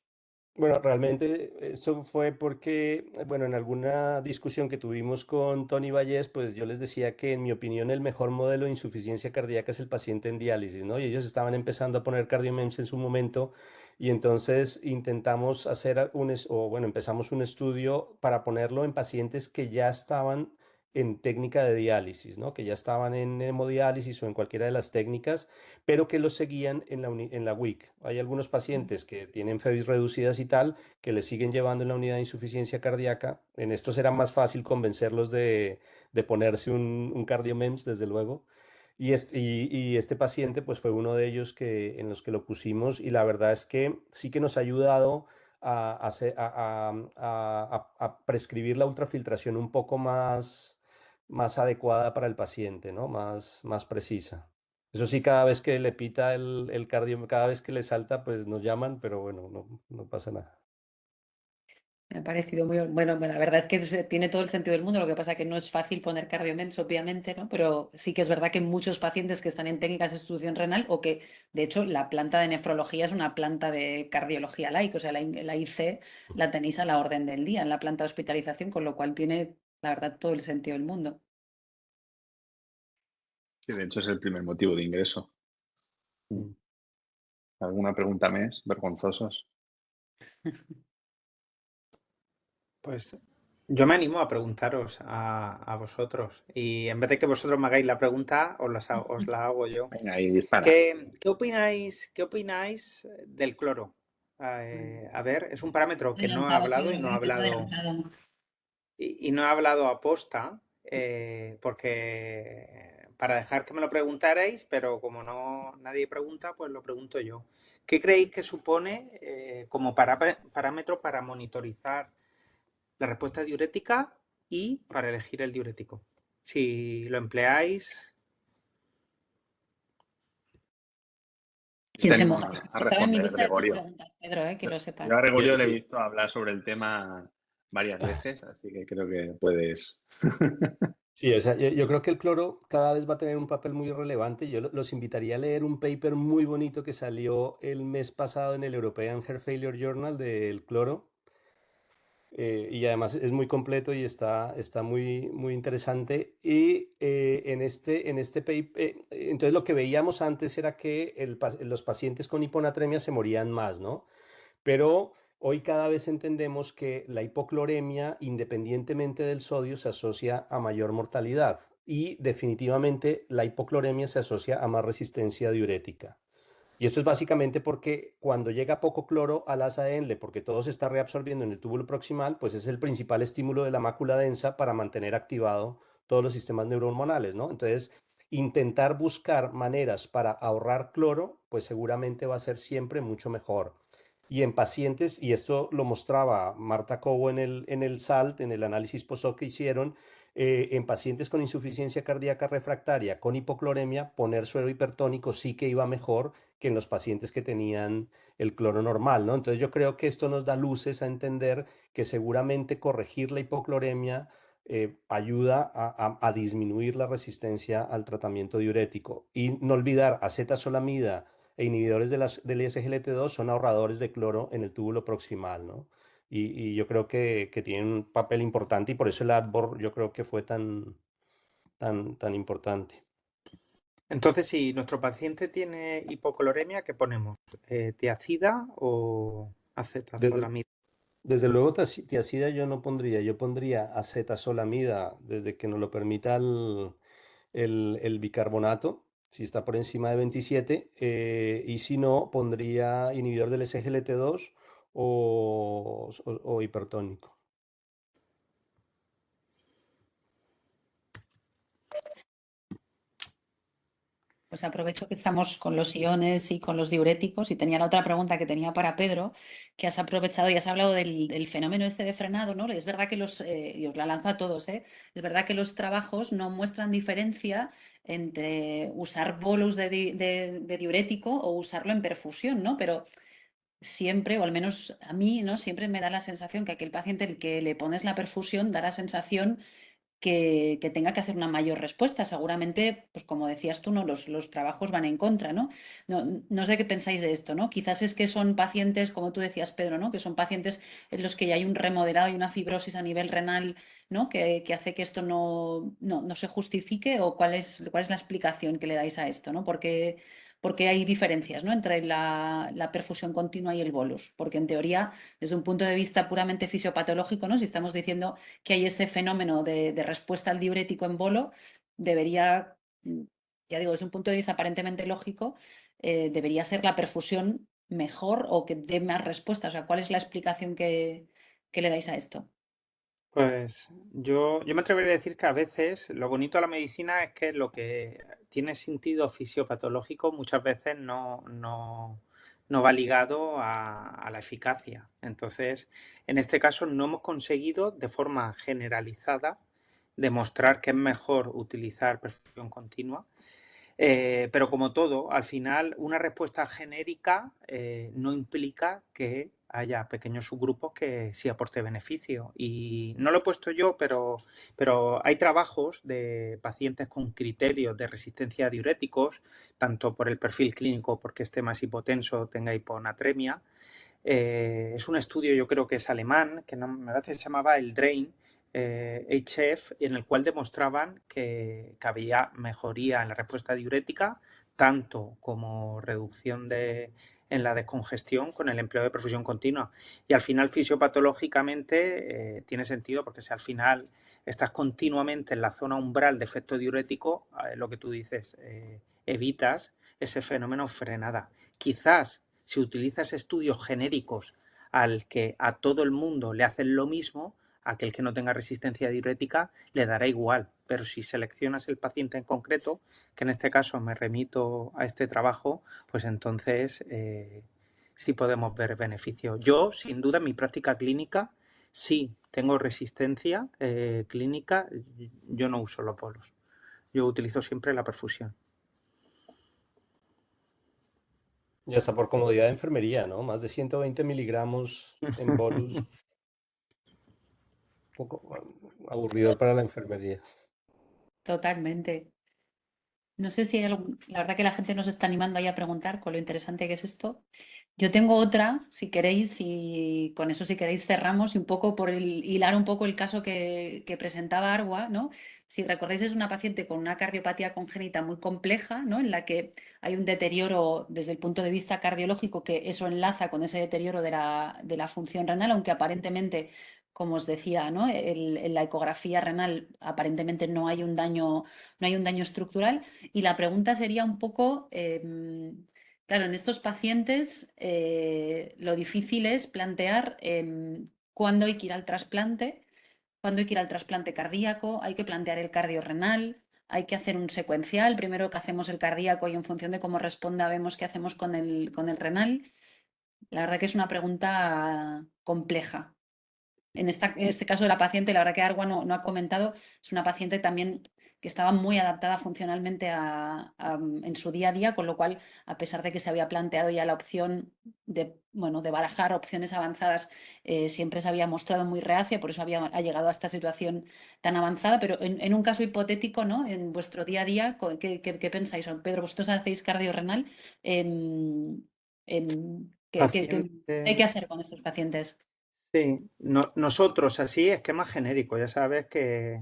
Bueno, realmente esto fue porque, bueno, en alguna discusión que tuvimos con Tony Vallés, pues yo les decía que en mi opinión el mejor modelo de insuficiencia cardíaca es el paciente en diálisis, ¿no? Y ellos estaban empezando a poner CardioMEMS en su momento y entonces intentamos hacer empezamos un estudio para ponerlo en pacientes que ya estaban en técnica de diálisis, ¿no? Que ya estaban en hemodiálisis o en cualquiera de las técnicas pero que los seguían en la WIC. Hay algunos pacientes que tienen FEBIs reducidas y tal, que les siguen llevando en la unidad de insuficiencia cardíaca. En estos era más fácil convencerlos de ponerse un CardioMEMS, desde luego. Y este paciente pues fue uno de ellos en los que lo pusimos y la verdad es que sí que nos ha ayudado a prescribir la ultrafiltración un poco más adecuada para el paciente, ¿no? Más precisa. Eso sí, cada vez que le pita el cardio, cada vez que le salta, pues nos llaman, pero bueno, no pasa nada. Me ha parecido muy bueno. La verdad es que tiene todo el sentido del mundo. Lo que pasa que no es fácil poner CardioMEMS, obviamente, ¿no? Pero sí que es verdad que muchos pacientes que están en técnicas de sustitución renal o que, de hecho, la planta de nefrología es una planta de cardiología laica, o sea, la IC la tenéis a la orden del día en la planta de hospitalización, con lo cual tiene, la verdad, todo el sentido del mundo. Sí, de hecho es el primer motivo de ingreso. Mm. ¿Alguna pregunta més? Vergonzosos. Pues yo me animo a preguntaros a vosotros y en vez de que vosotros me hagáis la pregunta, os la hago yo. Venga, ahí dispara. ¿Qué opináis del cloro? A ver, es un parámetro que no he Adelantado, hablado y Pedro, no he que es hablado adelantado. y no he hablado aposta porque para dejar que me lo preguntarais, pero como no nadie pregunta, pues lo pregunto yo. ¿Qué creéis que supone como parámetro para monitorizar la respuesta diurética y para elegir el diurético? Si lo empleáis. ¿Quién se Tenemos moja? a Estaba en mi responder, lista de tus Gregorio. preguntas, Pedro, que lo Yo sepas. a Gregorio le he Sí. visto hablar sobre el tema varias veces, así que creo que puedes. Sí, o sea, yo creo que el cloro cada vez va a tener un papel muy relevante. Yo los invitaría a leer un paper muy bonito que salió el mes pasado en el European Heart Failure Journal del cloro. Y además es muy completo y está muy interesante. Y en este paper, entonces lo que veíamos antes era que los pacientes con hiponatremia se morían más, ¿no? Pero hoy cada vez entendemos que la hipocloremia, independientemente del sodio, se asocia a mayor mortalidad y definitivamente la hipocloremia se asocia a más resistencia diurética. Y esto es básicamente porque cuando llega poco cloro al asa Enle, porque todo se está reabsorbiendo en el túbulo proximal, pues es el principal estímulo de la mácula densa para mantener activado todos los sistemas neurohormonales, ¿no? Entonces, intentar buscar maneras para ahorrar cloro, pues seguramente va a ser siempre mucho mejor. Y en pacientes, y esto lo mostraba Marta Cobo en el SALT, en el análisis post-hoc que hicieron, en pacientes con insuficiencia cardíaca refractaria, con hipocloremia, poner suero hipertónico sí que iba mejor que en los pacientes que tenían el cloro normal, ¿no? Entonces yo creo que esto nos da luces a entender que seguramente corregir la hipocloremia ayuda a disminuir la resistencia al tratamiento diurético. Y no olvidar, acetazolamida e inhibidores del SGLT2 son ahorradores de cloro en el túbulo proximal, ¿no? Y yo creo que tienen un papel importante y por eso el AdBor yo creo que fue tan importante. Entonces, si nuestro paciente tiene hipocloremia, ¿qué ponemos? ¿Tiacida o Desde, acetazolamida? desde luego tiacida yo no pondría, yo pondría acetazolamida desde que nos lo permita el bicarbonato si está por encima de 27, y si no, pondría inhibidor del SGLT2 o hipertónico. Pues aprovecho que estamos con los iones y con los diuréticos y tenía la otra pregunta que tenía para Pedro, que has aprovechado y has hablado del fenómeno este de frenado, ¿no? Es verdad que y os la lanzo a todos, ¿eh? Es verdad que los trabajos no muestran diferencia entre usar bolus de diurético o usarlo en perfusión, ¿no? Pero siempre, o al menos a mí, ¿no? Siempre me da la sensación que aquel paciente al que le pones la perfusión da la sensación que tenga que hacer una mayor respuesta. Seguramente, pues como decías tú, ¿no? Los trabajos van en contra, ¿no? No sé qué pensáis de esto, ¿no? Quizás es que son pacientes, como tú decías, Pedro, ¿no? Que son pacientes en los que ya hay un remodelado y una fibrosis a nivel renal, ¿no? Que hace que esto no se justifique, o cuál es la explicación que le dais a esto, ¿no? Porque hay diferencias, ¿no? Entre la perfusión continua y el bolus. Porque en teoría, desde un punto de vista puramente fisiopatológico, ¿no? Si estamos diciendo que hay ese fenómeno de respuesta al diurético en bolo, debería, ya digo, desde un punto de vista aparentemente lógico, debería ser la perfusión mejor o que dé más respuesta. O sea, ¿cuál es la explicación que le dais a esto? Pues yo me atrevería a decir que a veces lo bonito de la medicina es que lo que tiene sentido fisiopatológico muchas veces no va ligado a la eficacia. Entonces, en este caso no hemos conseguido de forma generalizada demostrar que es mejor utilizar perfusión continua. Pero como todo, al final una respuesta genérica no implica que haya pequeños subgrupos que sí aporte beneficio. Y no lo he puesto yo, pero hay trabajos de pacientes con criterios de resistencia a diuréticos, tanto por el perfil clínico, porque esté más hipotenso, tenga hiponatremia. Es un estudio, yo creo que es alemán, que me parece que se llamaba el DRAIN, HF, en el cual demostraban que había mejoría en la respuesta diurética, tanto como reducción en la descongestión con el empleo de perfusión continua. Y al final, fisiopatológicamente, tiene sentido, porque si al final estás continuamente en la zona umbral de efecto diurético, lo que tú dices, evitas ese fenómeno frenada. Quizás si utilizas estudios genéricos al que a todo el mundo le hacen lo mismo, aquel que no tenga resistencia diurética le dará igual. Pero si seleccionas el paciente en concreto, que en este caso me remito a este trabajo, pues entonces sí podemos ver beneficio. Yo, sin duda, en mi práctica clínica, sí tengo resistencia clínica, yo no uso los bolos. Yo utilizo siempre la perfusión. Ya está por comodidad de enfermería, ¿no? Más de 120 miligramos en bolus. Un poco aburrido para la enfermería. Totalmente. No sé si hay la verdad que la gente nos está animando ahí a preguntar con lo interesante que es esto. Yo tengo otra, si queréis, y con eso si queréis cerramos, y un poco por hilar un poco el caso que presentaba Arwa, ¿no? Si recordáis, es una paciente con una cardiopatía congénita muy compleja, ¿no? En la que hay un deterioro desde el punto de vista cardiológico, que eso enlaza con ese deterioro de la función renal, aunque aparentemente, como os decía, ¿no? En la ecografía renal aparentemente no hay un daño estructural. Y la pregunta sería un poco, claro, en estos pacientes lo difícil es plantear cuándo hay que ir al trasplante, cuándo hay que ir al trasplante cardíaco, hay que plantear el cardiorrenal, hay que hacer un secuencial, primero que hacemos el cardíaco y en función de cómo responda vemos qué hacemos con el renal. La verdad que es una pregunta compleja. En este caso de la paciente, la verdad que Arwa no ha comentado, es una paciente también que estaba muy adaptada funcionalmente en su día a día, con lo cual, a pesar de que se había planteado ya la opción de barajar opciones avanzadas, siempre se había mostrado muy reacia, por eso ha llegado a esta situación tan avanzada. Pero en un caso hipotético, ¿no? En vuestro día a día, ¿qué pensáis? Pedro, vosotros hacéis cardiorrenal. ¿Qué hay que Paciente. hacer con estos pacientes? Sí, nosotros así, esquema genérico, ya sabes que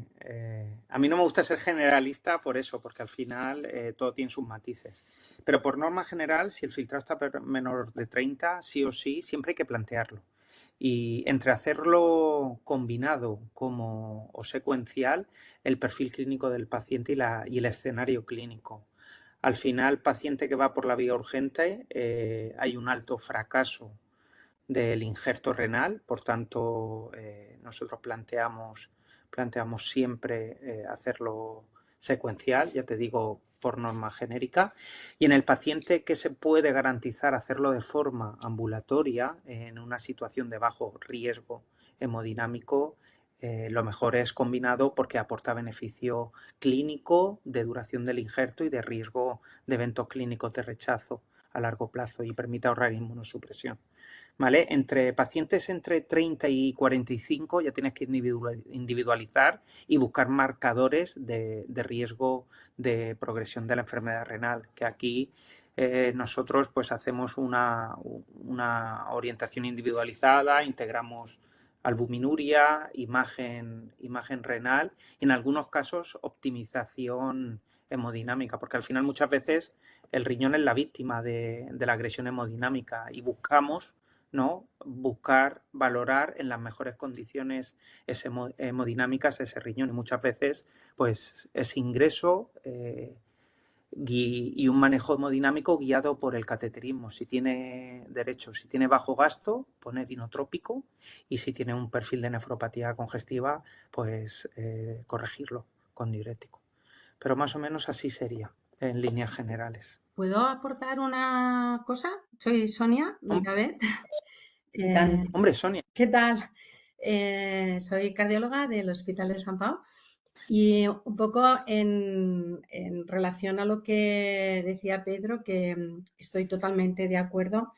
a mí no me gusta ser generalista por eso, porque al final todo tiene sus matices. Pero por norma general, si el filtrado está menor de 30, sí o sí, siempre hay que plantearlo. Y entre hacerlo combinado o secuencial, el perfil clínico del paciente y el escenario clínico. Al final, paciente que va por la vía urgente, hay un alto fracaso del injerto renal, por tanto, nosotros planteamos siempre hacerlo secuencial, ya te digo, por norma genérica, y en el paciente que se puede garantizar hacerlo de forma ambulatoria, en una situación de bajo riesgo hemodinámico, lo mejor es combinado porque aporta beneficio clínico de duración del injerto y de riesgo de eventos clínicos de rechazo a largo plazo y permite ahorrar inmunosupresión. ¿Vale? Entre pacientes entre 30 y 45 ya tienes que individualizar y buscar marcadores de riesgo de progresión de la enfermedad renal, que aquí nosotros pues hacemos una orientación individualizada, integramos albuminuria, imagen renal y en algunos casos optimización hemodinámica, porque al final muchas veces el riñón es la víctima de la agresión hemodinámica y buscamos, ¿no?, buscar valorar en las mejores condiciones hemodinámicas ese riñón y muchas veces pues ese ingreso y un manejo hemodinámico guiado por el cateterismo. Si tiene bajo gasto, poner inotrópico y si tiene un perfil de nefropatía congestiva, pues corregirlo con diurético. Pero más o menos así sería en líneas generales. ¿Puedo aportar una cosa? Soy Sonia Mirabet. Hombre, Sonia. ¿Qué tal? Soy cardióloga del Hospital de Sant Pau y un poco en relación a lo que decía Pedro, que estoy totalmente de acuerdo.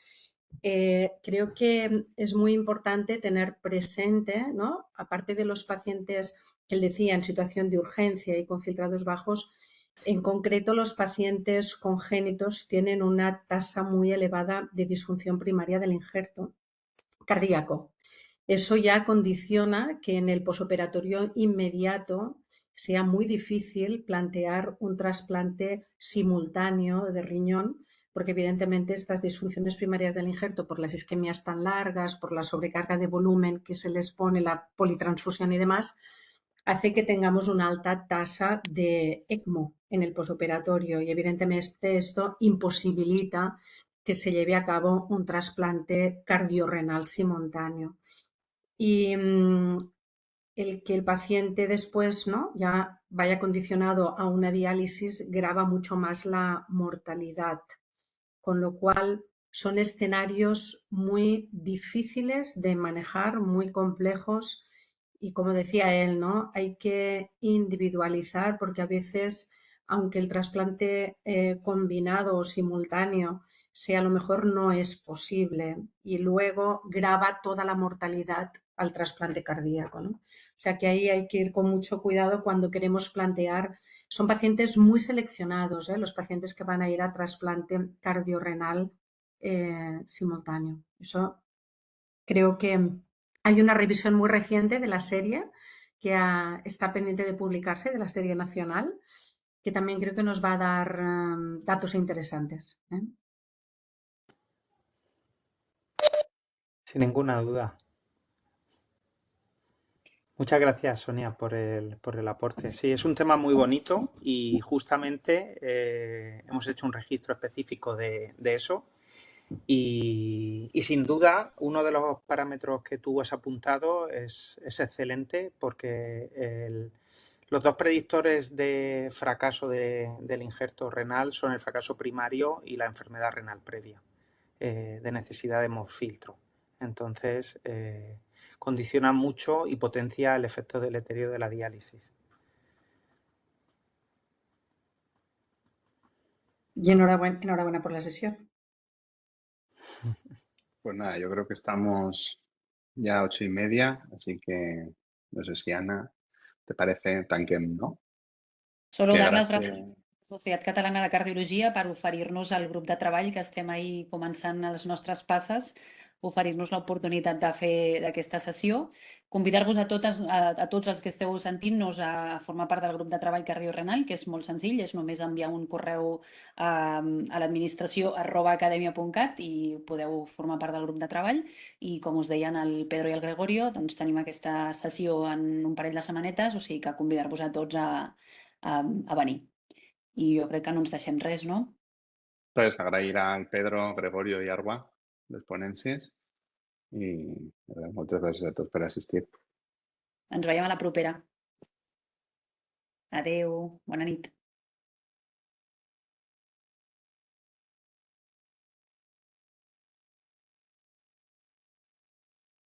Creo que es muy importante tener presente, ¿no?, aparte de los pacientes que él decía en situación de urgencia y con filtrados bajos, en concreto los pacientes congénitos tienen una tasa muy elevada de disfunción primaria del injerto cardíaco. Eso ya condiciona que en el posoperatorio inmediato sea muy difícil plantear un trasplante simultáneo de riñón, porque evidentemente estas disfunciones primarias del injerto, por las isquemias tan largas, por la sobrecarga de volumen que se les pone, la politransfusión y demás, hace que tengamos una alta tasa de ECMO en el posoperatorio y evidentemente esto imposibilita que se lleve a cabo un trasplante cardiorrenal simultáneo. Y el que el paciente después, ¿no?, ya vaya condicionado a una diálisis grava mucho más la mortalidad, con lo cual son escenarios muy difíciles de manejar, muy complejos y, como decía él, ¿no?, hay que individualizar porque a veces, aunque el trasplante combinado o simultáneo sea, a lo mejor no es posible y luego grava toda la mortalidad al trasplante cardíaco, ¿no? O sea que ahí hay que ir con mucho cuidado cuando queremos plantear. Son pacientes muy seleccionados, los pacientes que van a ir a trasplante cardiorrenal simultáneo. Eso creo que hay una revisión muy reciente de la serie que está pendiente de publicarse, de la serie nacional, que también creo que nos va a dar datos interesantes. Sin ninguna duda. Muchas gracias, Sonia, por el aporte. Sí, es un tema muy bonito y justamente hemos hecho un registro específico de eso y sin duda uno de los parámetros que tú has apuntado es excelente porque los dos predictores de fracaso del injerto renal son el fracaso primario y la enfermedad renal previa de necesidad de hemofiltro. Entonces, condiciona mucho y potencia el efecto deleterio de la diálisis. Y enhorabuena por la sesión. Pues nada, yo creo que estamos ya a 8:30, así que no sé si, Anna, ¿te parece? Tanquem, no? Solo Que dar les gràcies. gràcies a la Societat Catalana de Cardiologia per oferir-nos el grup de treball que estem ahí començant a les nostres passes, oferir-nos l'oportunitat de fer d'aquesta sessió. Convidar-vos a tots els que esteu sentint-nos a formar part del grup de treball cardiorenal, que és molt senzill, és només enviar un correu a l'administració @academia.cat i podeu formar part del grup de treball. I com us deien el Pedro i el Gregorio, doncs tenim aquesta sessió en un parell de setmanetes, o sigui que convidar-vos a tots a venir. I jo crec que no ens deixem res, no? Res, agrair al Pedro, Gregorio i Arwa les ponències i moltes gràcies a tots per assistir. Ens veiem a la propera. Adeu, bona nit.